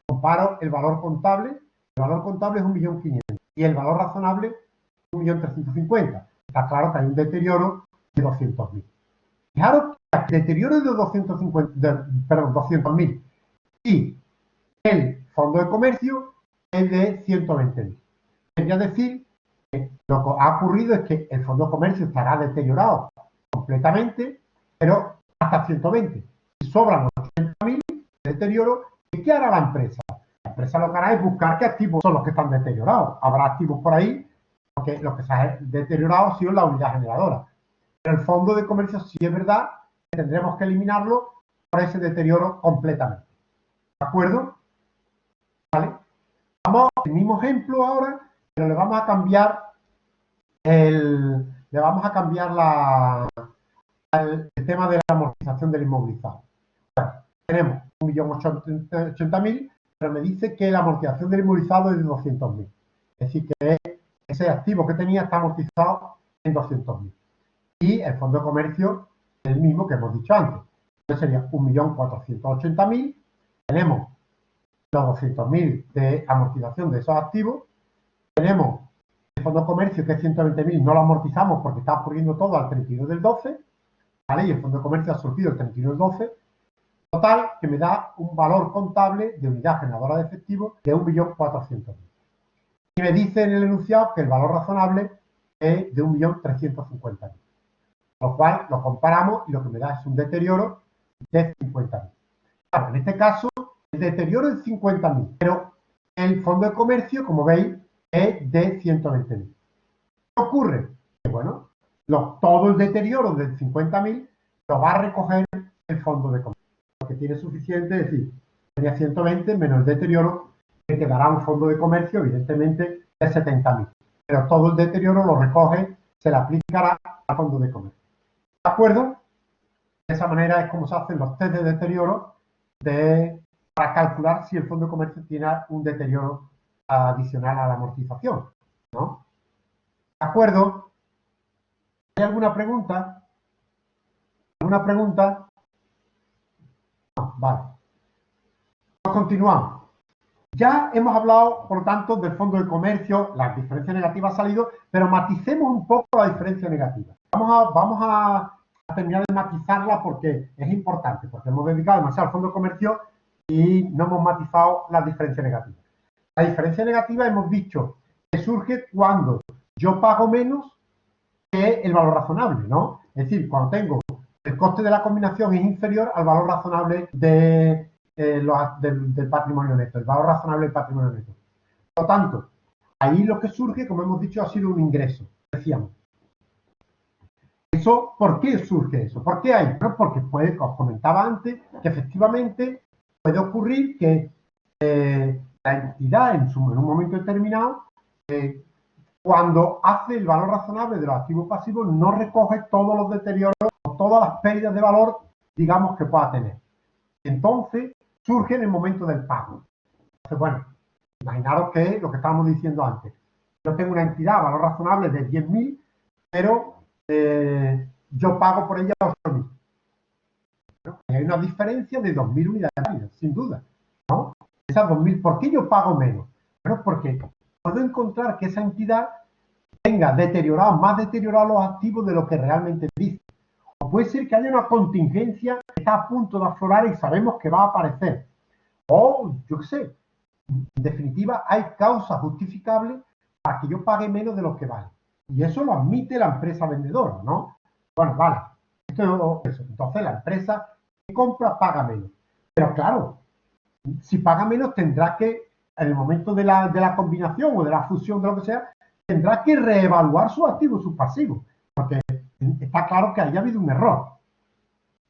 S1: comparo el valor contable es 1.500.000 y el valor razonable 1.350.000. Está claro que hay un deterioro de 200.000. Fijaros que el deterioro de 200.000 y el fondo de comercio es de 120.000. Quería decir que lo que ha ocurrido es que el fondo de comercio estará deteriorado completamente, pero hasta 120. Y sobran 80.000 de deterioro. ¿Y qué hará la empresa? La empresa lo que hará es buscar qué activos son los que están deteriorados. Habrá activos por ahí, porque lo que se ha deteriorado ha sido la unidad generadora. Pero el fondo de comercio sí es verdad que tendremos que eliminarlo por ese deterioro completamente. ¿De acuerdo? ¿Vale? Vamos al mismo ejemplo ahora, pero le vamos a cambiar el tema de la amortización del inmovilizado. Bueno, tenemos 1.880.000, pero me dice que la amortización del inmovilizado es de 200.000. Es decir, que ese activo que tenía está amortizado en 200.000. Y el fondo de comercio es el mismo que hemos dicho antes. Entonces sería 1.480.000. Tenemos los 200.000 de amortización de esos activos. Tenemos el fondo de comercio, que es 120.000, no lo amortizamos porque está ocurriendo todo al 31/12, ¿vale? Y el fondo de comercio ha surgido el 31/12. Total, que me da un valor contable de unidad generadora de efectivo de 1.400.000. Y me dice en el enunciado que el valor razonable es de 1.350.000. Lo cual lo comparamos y lo que me da es un deterioro de 50.000. Claro, en este caso, el deterioro es 50.000, pero el fondo de comercio, como veis, es de 120.000. ¿Qué ocurre? Que, bueno, todo el deterioro de 50.000 lo va a recoger el fondo de comercio. Porque tiene suficiente, es decir, sería 120 menos el deterioro, que te dará un fondo de comercio, evidentemente, de 70.000. Pero todo el deterioro lo recoge, se le aplicará al fondo de comercio. ¿De acuerdo? De esa manera es como se hacen los test de deterioro para calcular si el fondo de comercio tiene un deterioro adicional a la amortización, ¿no? ¿De acuerdo? ¿Hay alguna pregunta? ¿Alguna pregunta? No, vale. Pues continuamos. Ya hemos hablado, por lo tanto, del fondo de comercio, la diferencia negativa ha salido, pero maticemos un poco la diferencia negativa. Vamos a terminar de matizarla porque es importante, porque hemos dedicado demasiado al fondo de comercio y no hemos matizado la diferencia negativa. La diferencia negativa hemos dicho que surge cuando yo pago menos que el valor razonable, ¿no? Es decir, cuando tengo el coste de la combinación es inferior al valor razonable del patrimonio neto, el valor razonable del patrimonio neto. Por lo tanto, ahí lo que surge, como hemos dicho, ha sido un ingreso, decíamos. Eso, ¿por qué surge eso? ¿Por qué hay? Bueno, porque os comentaba antes que efectivamente puede ocurrir que la entidad en un momento determinado, cuando hace el valor razonable de los activos pasivos, no recoge todos los deterioros o todas las pérdidas de valor, digamos, que pueda tener. Entonces, surge en el momento del pago. Entonces, bueno, imaginaros que lo que estábamos diciendo antes. Yo tengo una entidad, valor razonable de 10.000, pero yo pago por ella 8.000. ¿No? Hay una diferencia de 2.000 unidades, sin duda, ¿no? Esas 2.000, ¿por qué yo pago menos? Bueno, porque puedo encontrar que esa entidad tenga más deteriorados los activos de lo que realmente dice. O puede ser que haya una contingencia que está a punto de aflorar y sabemos que va a aparecer. O, yo qué sé, en definitiva, hay causas justificables para que yo pague menos de lo que vale. Y eso lo admite la empresa vendedora, ¿no? Bueno, vale. Entonces la empresa que compra paga menos. Pero claro, si paga menos tendrá que, en el momento de la combinación o de la fusión de lo que sea, tendrá que reevaluar sus activos, sus pasivos. Porque está claro que haya habido un error.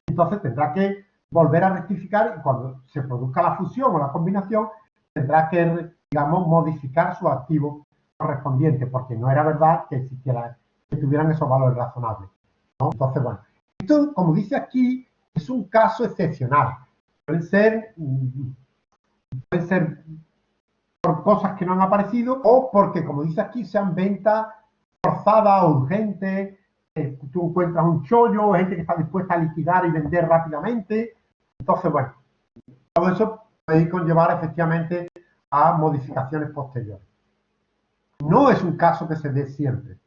S1: Entonces tendrá que volver a rectificar y cuando se produzca la fusión o la combinación, tendrá que, digamos, modificar su activo correspondiente, porque no era verdad que tuvieran esos valores razonables, ¿no? Entonces, bueno, esto, como dice aquí, es un caso excepcional. Pueden ser por cosas que no han aparecido o porque, como dice aquí, sean ventas forzadas o urgentes. Tú encuentras un chollo, gente que está dispuesta a liquidar y vender rápidamente. Entonces, bueno, todo eso puede conllevar efectivamente a modificaciones posteriores. No es un caso que se dé siempre,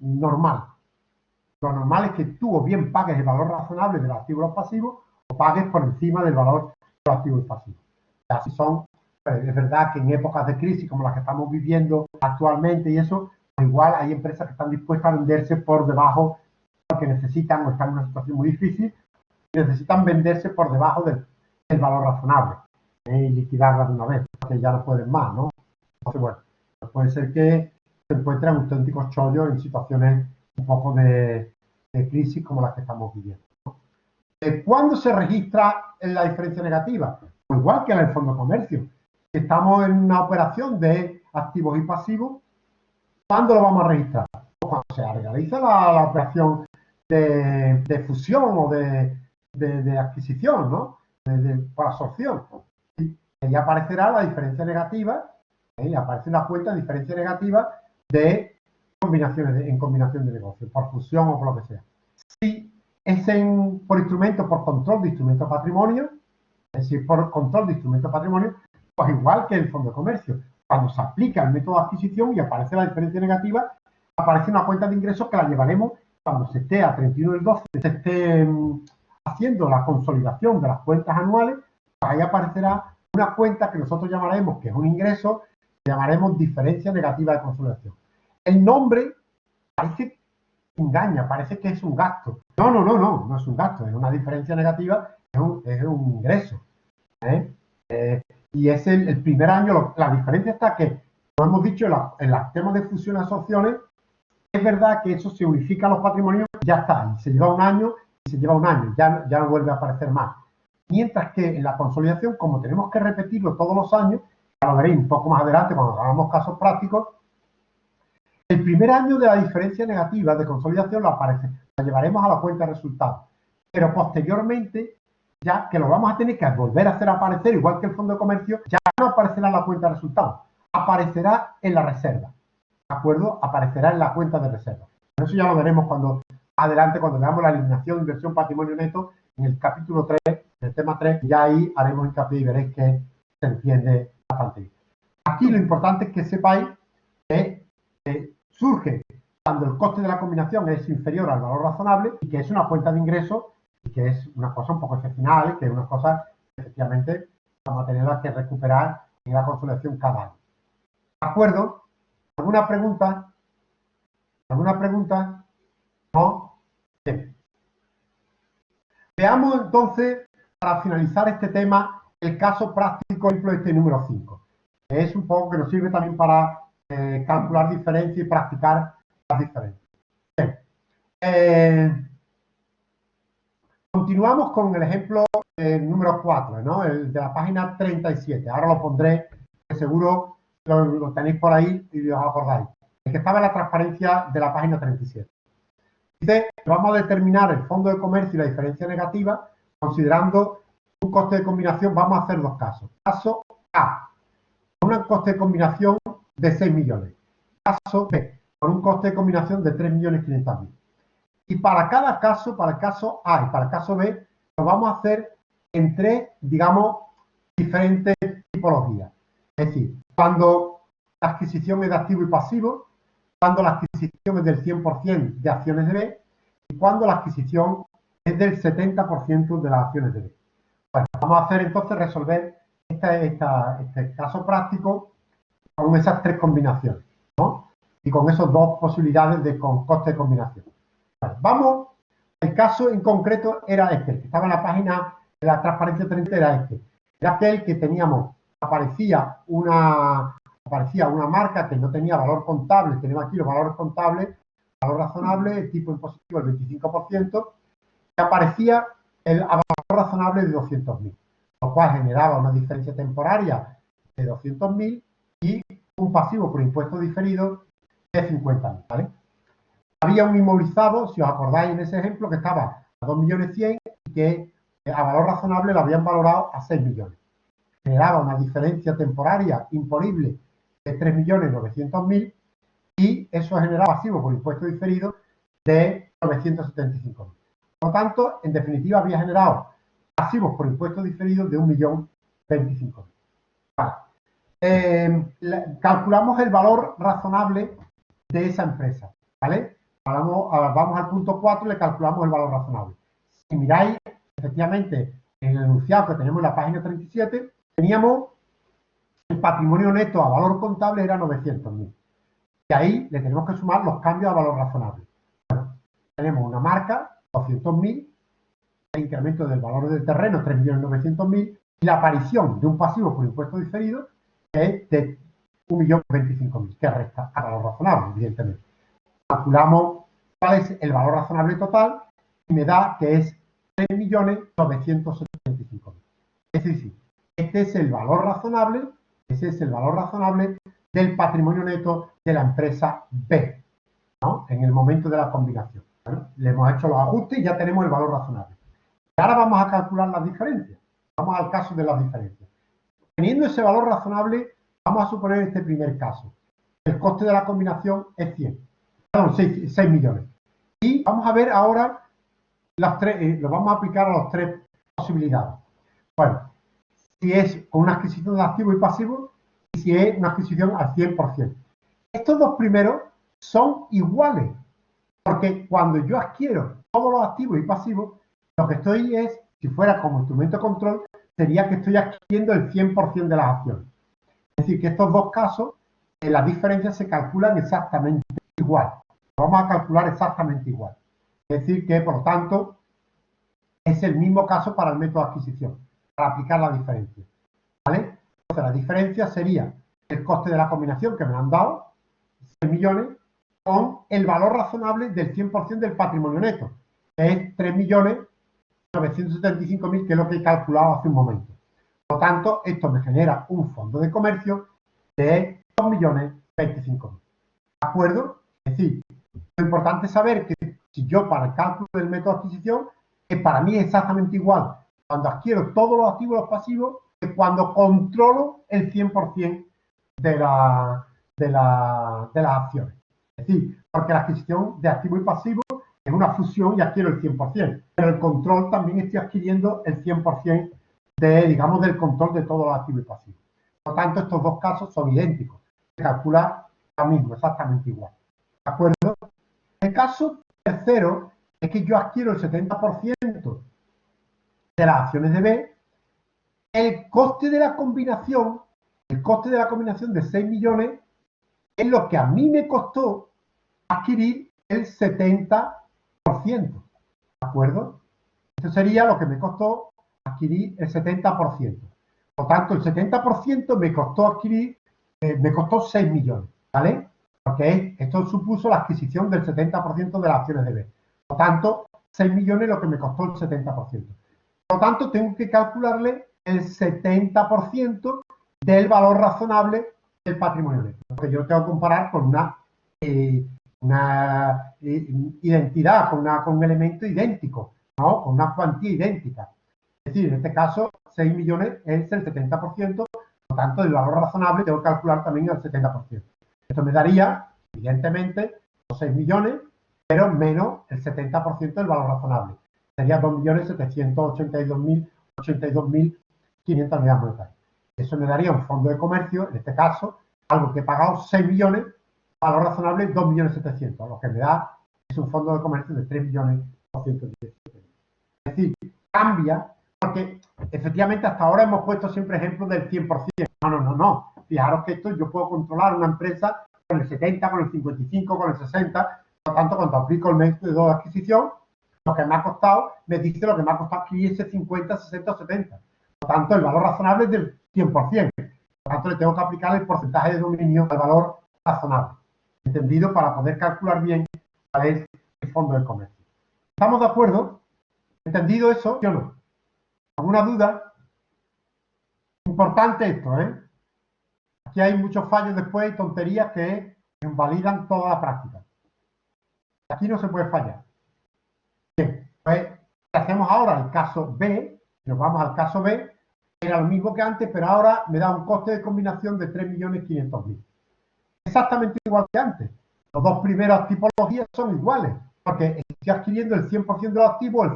S1: normal. Lo normal es que tú o bien pagues el valor razonable de los activos y los pasivos o pagues por encima del valor de los activos y pasivos. Así son, es verdad que en épocas de crisis como las que estamos viviendo actualmente y eso, igual hay empresas que están dispuestas a venderse por debajo porque necesitan o están en una situación muy difícil y necesitan venderse por debajo del valor razonable y liquidarlas de una vez, porque ya no pueden más, ¿no? Entonces, bueno, puede ser que se encuentren auténticos chollos en situaciones un poco de crisis como las que estamos viviendo, ¿no? ¿Cuándo se registra la diferencia negativa? Pues igual que en el fondo de comercio. Si estamos en una operación de activos y pasivos, ¿cuándo lo vamos a registrar? Pues cuando se realiza la operación de fusión o de adquisición, ¿no? Por absorción. Y ahí aparecerá la diferencia negativa, aparece una cuenta de diferencia negativa de combinaciones en combinación de negocios, por fusión o por lo que sea. Si es por instrumento, por control de instrumento patrimonio, es decir, por control de instrumento patrimonio, pues igual que el fondo de comercio. Cuando se aplica el método de adquisición y aparece la diferencia negativa, aparece una cuenta de ingresos que la llevaremos cuando se esté a 31 del 12, se esté haciendo la consolidación de las cuentas anuales, pues ahí aparecerá una cuenta que nosotros llamaremos, que es un ingreso, que llamaremos diferencia negativa de consolidación. El nombre parece que engaña, parece que es un gasto. No es un gasto, es una diferencia negativa, es un ingreso. Y es el primer año, la diferencia está que, como hemos dicho, en los temas de fusión y asociaciones, es verdad que eso se unifica a los patrimonios, ya está, y se lleva un año, ya no vuelve a aparecer más. Mientras que en la consolidación, como tenemos que repetirlo todos los años, ya lo veréis un poco más adelante cuando hagamos casos prácticos, el primer año de la diferencia negativa de consolidación la llevaremos a la cuenta de resultados. Pero posteriormente, ya que lo vamos a tener que volver a hacer aparecer, igual que el fondo de comercio, ya no aparecerá en la cuenta de resultados, aparecerá en la reserva. ¿De acuerdo? Aparecerá en la cuenta de reserva. Eso ya lo veremos adelante, cuando veamos la eliminación de inversión patrimonio neto, en el capítulo 3, el tema 3, ya ahí haremos hincapié y veréis que se entiende bastante bien. Aquí lo importante es que sepáis que surge cuando el coste de la combinación es inferior al valor razonable y que es una cuenta de ingresos y que es una cosa un poco excepcional, que es una cosa que efectivamente vamos a tener que recuperar en la consolidación cada año. ¿De acuerdo? ¿Alguna pregunta? ¿Alguna pregunta? ¿No? Bien. Veamos entonces, para finalizar este tema, el caso práctico, ejemplo, este número 5. Que es un poco que nos sirve también para calcular diferencias y practicar las diferencias. Bien. Continuamos con el ejemplo número 4, ¿no? El de la página 37. Ahora lo pondré, que seguro lo tenéis por ahí y os acordáis. El que estaba en la transparencia de la página 37. Dice que vamos a determinar el fondo de comercio y la diferencia negativa considerando un coste de combinación. Vamos a hacer dos casos. Caso A, con un coste de combinación de 6 millones. Caso B, con un coste de combinación de 3.500.000. Y para cada caso, para el caso A y para el caso B, lo vamos a hacer en tres, digamos, diferentes tipologías. Es decir, cuando la adquisición es de activo y pasivo, cuando la adquisición es del 100% de acciones de B y cuando la adquisición es del 70% de las acciones de B. Bueno, vamos a hacer entonces resolver este caso práctico con esas tres combinaciones, ¿no? Y con esas dos posibilidades de coste de combinación. Bueno, vamos, el caso en concreto era este, el que estaba en la página de la transparencia 30 era este. Era aquel que teníamos, aparecía una marca que no tenía valor contable, tenemos aquí los valores contables, valor razonable, el tipo impositivo el 25%, y aparecía el valor razonable de 200.000, lo cual generaba una diferencia temporaria de 200.000 y un pasivo por impuesto diferido de 50.000, ¿vale? Había un inmovilizado, si os acordáis en ese ejemplo, que estaba a 2.100.000 y que a valor razonable lo habían valorado a 6 millones. Generaba una diferencia temporaria imponible de 3.900.000 y eso generaba pasivo por impuesto diferido de 975.000. Por lo tanto, en definitiva, había generado pasivos por impuesto diferido de 1.025.000. Vale. Calculamos el valor razonable de esa empresa, ¿vale? Vamos al punto 4 y le calculamos el valor razonable. Si miráis, efectivamente, en el enunciado que tenemos en la página 37, teníamos el patrimonio neto a valor contable era 900.000. Y ahí le tenemos que sumar los cambios a valor razonable. Bueno, tenemos una marca, 200.000, el incremento del valor del terreno, 3.900.000, y la aparición de un pasivo por impuesto diferido, que es de 1.025.000, que resta a valor razonable, evidentemente. Calculamos cuál es el valor razonable total y me da que es 3.975.000. Es decir, este es el valor razonable, ese es el valor razonable del patrimonio neto de la empresa B, ¿no? En el momento de la combinación. Bueno, le hemos hecho los ajustes y ya tenemos el valor razonable. Y ahora vamos a calcular las diferencias. Vamos al caso de las diferencias. Teniendo ese valor razonable, vamos a suponer este primer caso. El coste de la combinación es 6 millones. Y vamos a ver ahora las tres, lo vamos a aplicar a las tres posibilidades. Bueno, si es con una adquisición de activo y pasivo y si es una adquisición al 100%. Estos dos primeros son iguales, porque cuando yo adquiero todos los activos y pasivos, Lo que estoy es, si fuera como instrumento de control, sería que estoy adquiriendo el 100% de las acciones. Es decir, que estos dos casos, las diferencias se calculan exactamente igual. Vamos a calcular exactamente igual. Es decir, que por lo tanto es el mismo caso para el método de adquisición, para aplicar la diferencia. ¿Vale? Entonces la diferencia sería el coste de la combinación que me han dado, 6 millones, con el valor razonable del 100% del patrimonio neto, que es 3.975.000, que es lo que he calculado hace un momento. Por lo tanto, esto me genera un fondo de comercio de 2.025.000. ¿De acuerdo? Es decir, lo importante es saber que si yo para el cálculo del método de adquisición, que para mí es exactamente igual cuando adquiero todos los activos y los pasivos que cuando controlo el 100% de las acciones. Es decir, porque la adquisición de activos y pasivos es una fusión y adquiero el 100%, pero el control también estoy adquiriendo el 100% digamos, del control de todos los activos y pasivos. Por lo tanto, estos dos casos son idénticos. Se calcula lo mismo, exactamente igual. ¿De acuerdo? El caso tercero es que yo adquiero el 70% de las acciones de B. El coste de la combinación de 6 millones es lo que a mí me costó adquirir el 70%. ¿De acuerdo? Esto sería lo que me costó adquirir el 70%. Por tanto, el 70% me costó adquirir, me costó 6 millones, ¿vale? Porque esto supuso la adquisición del 70% de las acciones de B. Por tanto, 6 millones es lo que me costó el 70%. Por lo tanto, tengo que calcularle el 70% del valor razonable del patrimonio neto. Porque yo lo tengo que comparar con una identidad, con un elemento idéntico, ¿no? Con una cuantía idéntica. Es decir, en este caso, 6 millones es el 70%, por lo tanto, del valor razonable tengo que calcular también el 70%. Esto me daría, evidentemente, los 6 millones, pero menos el 70% del valor razonable. Sería 2.782.500 unidades monetarias. Eso me daría un fondo de comercio, en este caso, algo que he pagado 6 millones, valor razonable 2.700.000, lo que me da es un fondo de comercio de 3.210.000. Es decir, cambia, porque efectivamente hasta ahora hemos puesto siempre ejemplos del 100%. No. Fijaros que esto yo puedo controlar una empresa con el 70, con el 55, con el 60. Por lo tanto, cuando aplico el método de adquisición, lo que me ha costado, me dice lo que me ha costado adquirir ese 50, 60 o 70. Por lo tanto, el valor razonable es del 100%. Por lo tanto, le tengo que aplicar el porcentaje de dominio al valor razonable. ¿Entendido? Para poder calcular bien cuál es el fondo del comercio. ¿Estamos de acuerdo? ¿Entendido eso? ¿Sí o no? ¿Alguna duda? Importante esto, ¿eh? Aquí hay muchos fallos después y tonterías que invalidan toda la práctica. Aquí no se puede fallar. Bien, pues, ¿qué hacemos ahora? El caso B, nos vamos al caso B, era lo mismo que antes, pero ahora me da un coste de combinación de 3.500.000. Exactamente igual que antes. Los dos primeras tipologías son iguales, porque estoy adquiriendo el 100% de los activos,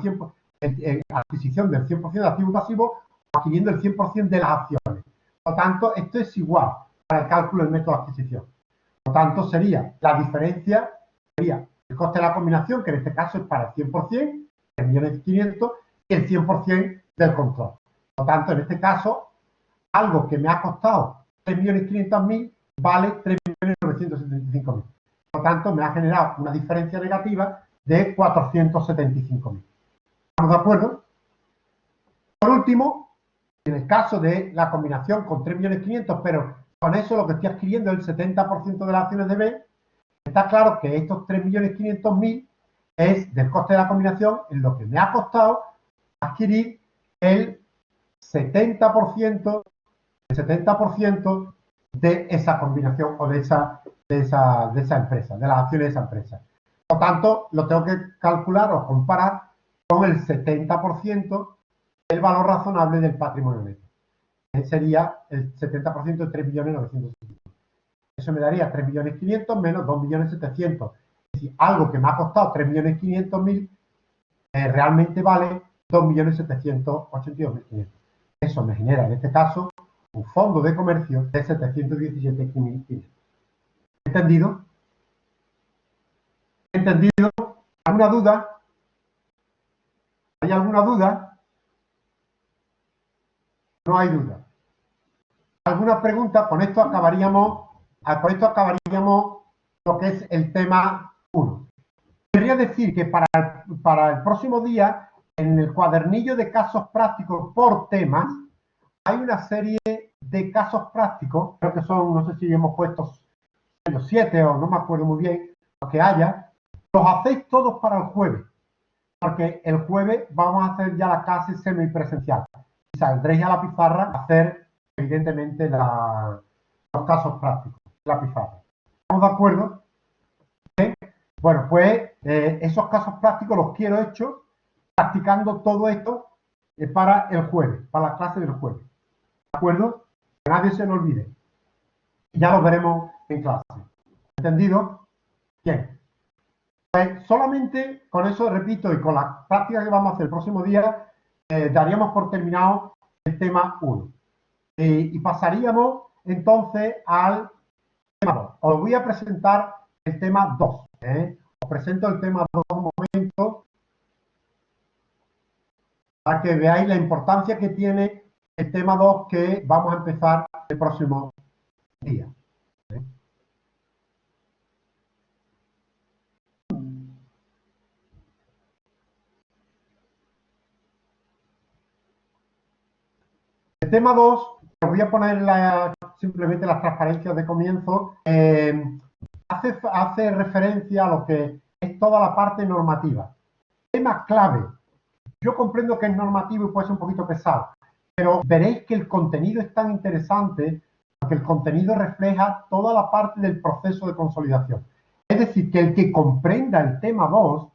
S1: adquisición del 100% de activos pasivos, adquiriendo el 100% de las acciones. Por lo tanto, esto es igual para el cálculo del método de adquisición. Por lo tanto, la diferencia sería el coste de la combinación, que en este caso es para el 100%, 3.500.000, y el 100% del control. Por lo tanto, en este caso, algo que me ha costado 3.500.000 vale 3.975.000. Por lo tanto, me ha generado una diferencia negativa de 475.000. ¿Estamos de acuerdo? Por último, en el caso de la combinación con 3.500.000, pero con eso lo que estoy adquiriendo es el 70% de las acciones de B, está claro que estos 3.500.000 es del coste de la combinación en lo que me ha costado adquirir el 70% de esa combinación o de esa empresa, de las acciones de esa empresa. Por lo tanto, lo tengo que calcular o comparar con el 70% del valor razonable del patrimonio neto. Sería el 70% de 3.900.000. Eso me daría 3.500.000 menos 2.700.000. Es decir, algo que me ha costado 3.500.000 realmente vale 2.782.500. Eso me genera, en este caso, un fondo de comercio de 717.500. ¿Entendido? ¿Entendido? ¿Alguna duda? ¿Hay alguna duda? No hay duda. ¿Alguna pregunta? Con esto acabaríamos lo que es el tema 1. Querría decir que para el próximo día, en el cuadernillo de casos prácticos por temas, hay una serie de casos prácticos, creo que son, no sé si hemos puesto 7 o no me acuerdo muy bien, lo que haya, los hacéis todos para el jueves, porque el jueves vamos a hacer ya la clase semipresencial y saldréis a la pizarra a hacer, evidentemente, los casos prácticos, la pizarra. ¿Estamos de acuerdo? ¿Sí? Bueno, pues esos casos prácticos los quiero hechos practicando todo esto para el jueves, para la clase del jueves. ¿De acuerdo? Que nadie se lo olvide. Ya lo veremos en clase. ¿Entendido? Bien. Pues solamente con eso, repito, y con la práctica que vamos a hacer el próximo día, daríamos por terminado el tema 1. Y pasaríamos entonces al tema 2. Os voy a presentar el tema 2. Os presento el tema 2 un momento para que veáis la importancia que tiene el tema 2 que vamos a empezar el próximo día. El tema 2, os voy a poner simplemente las transparencias de comienzo, hace referencia a lo que es toda la parte normativa. Tema clave. Yo comprendo que es normativo y puede ser un poquito pesado, pero veréis que el contenido es tan interesante porque el contenido refleja toda la parte del proceso de consolidación. Es decir, que el que comprenda el tema 2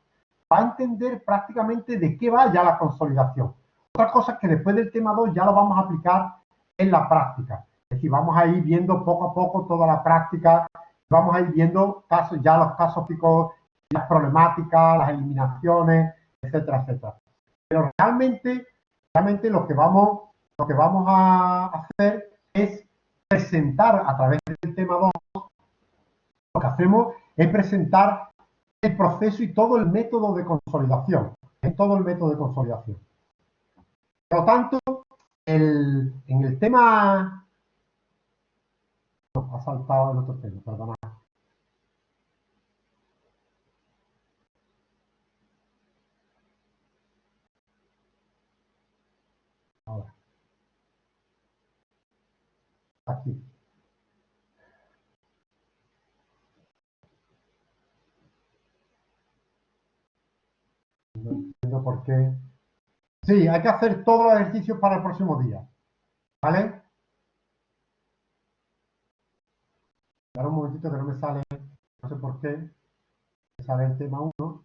S1: va a entender prácticamente de qué va ya la consolidación. Otra cosa es que después del tema 2 ya lo vamos a aplicar en la práctica. Es decir, vamos a ir viendo poco a poco toda la práctica, vamos a ir viendo ya los casos típicos, las problemáticas, las eliminaciones, etcétera, etcétera. Pero realmente lo que vamos a hacer es presentar a través del tema 2, lo que hacemos es presentar el proceso y todo el método de consolidación. Todo el método de consolidación. Por lo tanto, en el tema... No, ha saltado el otro tema, perdona. Ahora. Aquí. No entiendo por qué. Sí, hay que hacer todos los ejercicios para el próximo día. ¿Vale? Ahora un momentito que no me sale, no sé por qué, me sale el tema 1.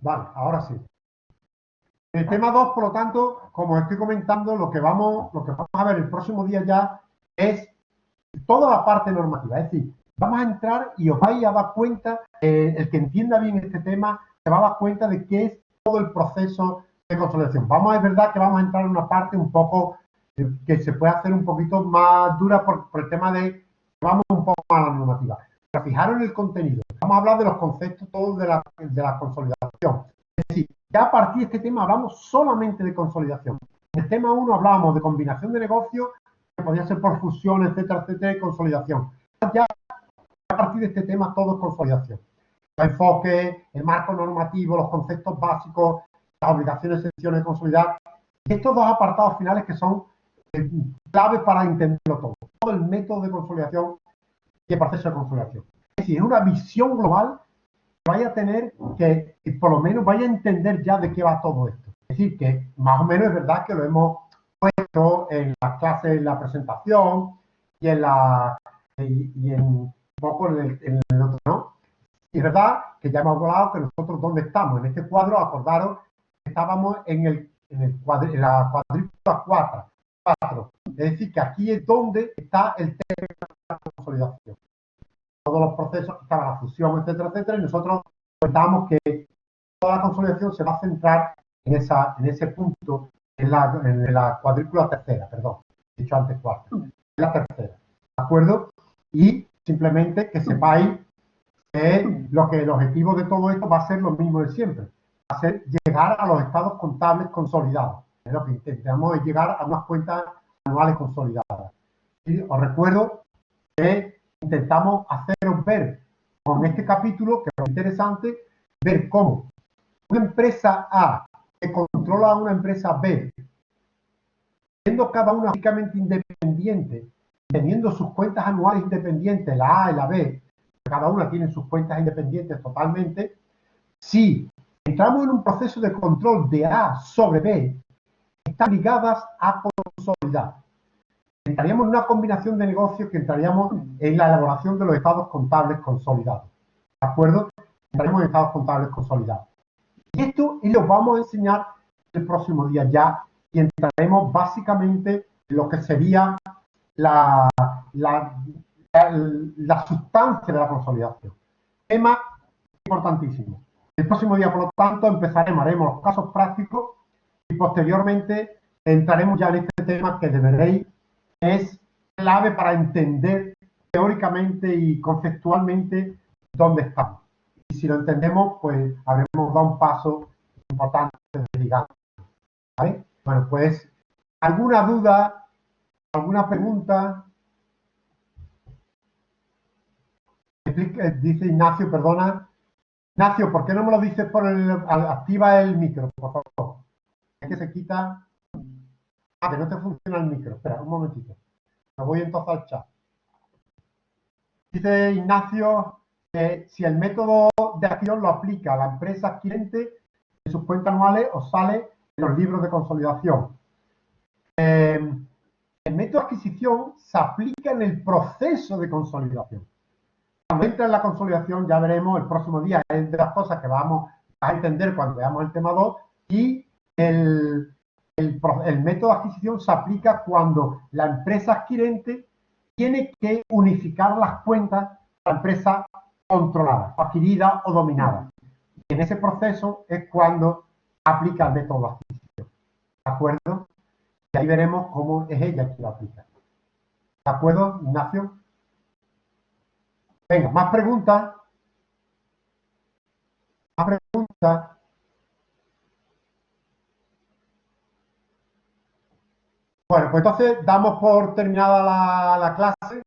S1: Vale, ahora sí. El tema 2, por lo tanto, como estoy comentando, lo que vamos a ver el próximo día ya es toda la parte normativa. Es decir, vamos a entrar y os vais a dar cuenta, el que entienda bien este tema, se va a dar cuenta de qué es todo el proceso de consolidación. Es verdad que vamos a entrar en una parte un poco que se puede hacer un poquito más dura por el tema de vamos un poco más a la normativa. Pero fijaros en el contenido. Vamos a hablar de los conceptos todos de la consolidación. Es decir, ya a partir de este tema hablamos solamente de consolidación. En el tema 1 hablábamos de combinación de negocios, que podía ser por fusión, etcétera, etcétera, y consolidación. Ya a partir de este tema todo es consolidación. El enfoque, el marco normativo, los conceptos básicos, las obligaciones, exenciones de consolidar. Y estos dos apartados finales que son claves para entenderlo todo. Todo el método de consolidación y el proceso de consolidación. Es decir, es una visión global que vaya a tener que por lo menos vaya a entender ya de qué va todo esto. Es decir, que más o menos es verdad que lo hemos puesto en las clases, en la presentación y en un poco en el otro, ¿no? Y es verdad que ya hemos hablado que nosotros dónde estamos. En este cuadro, acordaros, estábamos en la cuadrícula 4, 4. Es decir, que aquí es donde está el término de la consolidación. Todos los procesos que estaban la fusión, etcétera, etcétera, y nosotros comentamos que toda la consolidación se va a centrar en ese punto, en la cuadrícula tercera, perdón, he dicho antes cuarta, en la tercera, ¿de acuerdo? Y simplemente que sepáis que el objetivo de todo esto va a ser lo mismo de siempre, va a ser llegar a los estados contables consolidados. Lo que intentamos es llegar a unas cuentas anuales consolidadas. Y os recuerdo que intentamos haceros ver con este capítulo, que es interesante, ver cómo una empresa A que controla a una empresa B, siendo cada una únicamente independiente, teniendo sus cuentas anuales independientes, la A y la B, cada una tiene sus cuentas independientes totalmente, si entramos en un proceso de control de A sobre B, están ligadas a consolidar. Entraríamos en una combinación de negocios que entraríamos en la elaboración de los estados contables consolidados. ¿De acuerdo? Entraríamos en estados contables consolidados. Y esto y lo vamos a enseñar el próximo día ya y entraremos básicamente en lo que sería la sustancia de la consolidación. Tema importantísimo. El próximo día, por lo tanto, haremos los casos prácticos y posteriormente entraremos ya en este tema que veréis es clave para entender teóricamente y conceptualmente dónde estamos. Y si lo entendemos, pues habremos dado un paso importante de gigante. ¿Vale? Bueno, pues, ¿alguna duda? ¿Alguna pregunta? Dice Ignacio, perdona. Ignacio, ¿por qué no me lo dices activa el micro, por favor? Es que se quita. Ah, que no te funciona el micro. Espera, un momentito. Me voy entonces al chat. Dice Ignacio que si el método de acción lo aplica a la empresa adquirente en sus cuentas anuales os sale en los libros de consolidación. El método de adquisición se aplica en el proceso de consolidación. Cuando entra en la consolidación, ya veremos el próximo día, es de las cosas que vamos a entender cuando veamos el tema 2, y el método de adquisición se aplica cuando la empresa adquirente tiene que unificar las cuentas de la empresa controlada, adquirida o dominada. Y en ese proceso es cuando aplica el método de adquisición. ¿De acuerdo? Y ahí veremos cómo es ella quien lo aplica. ¿De acuerdo, Ignacio? Venga, más preguntas. Más preguntas. Bueno, pues entonces damos por terminada la clase.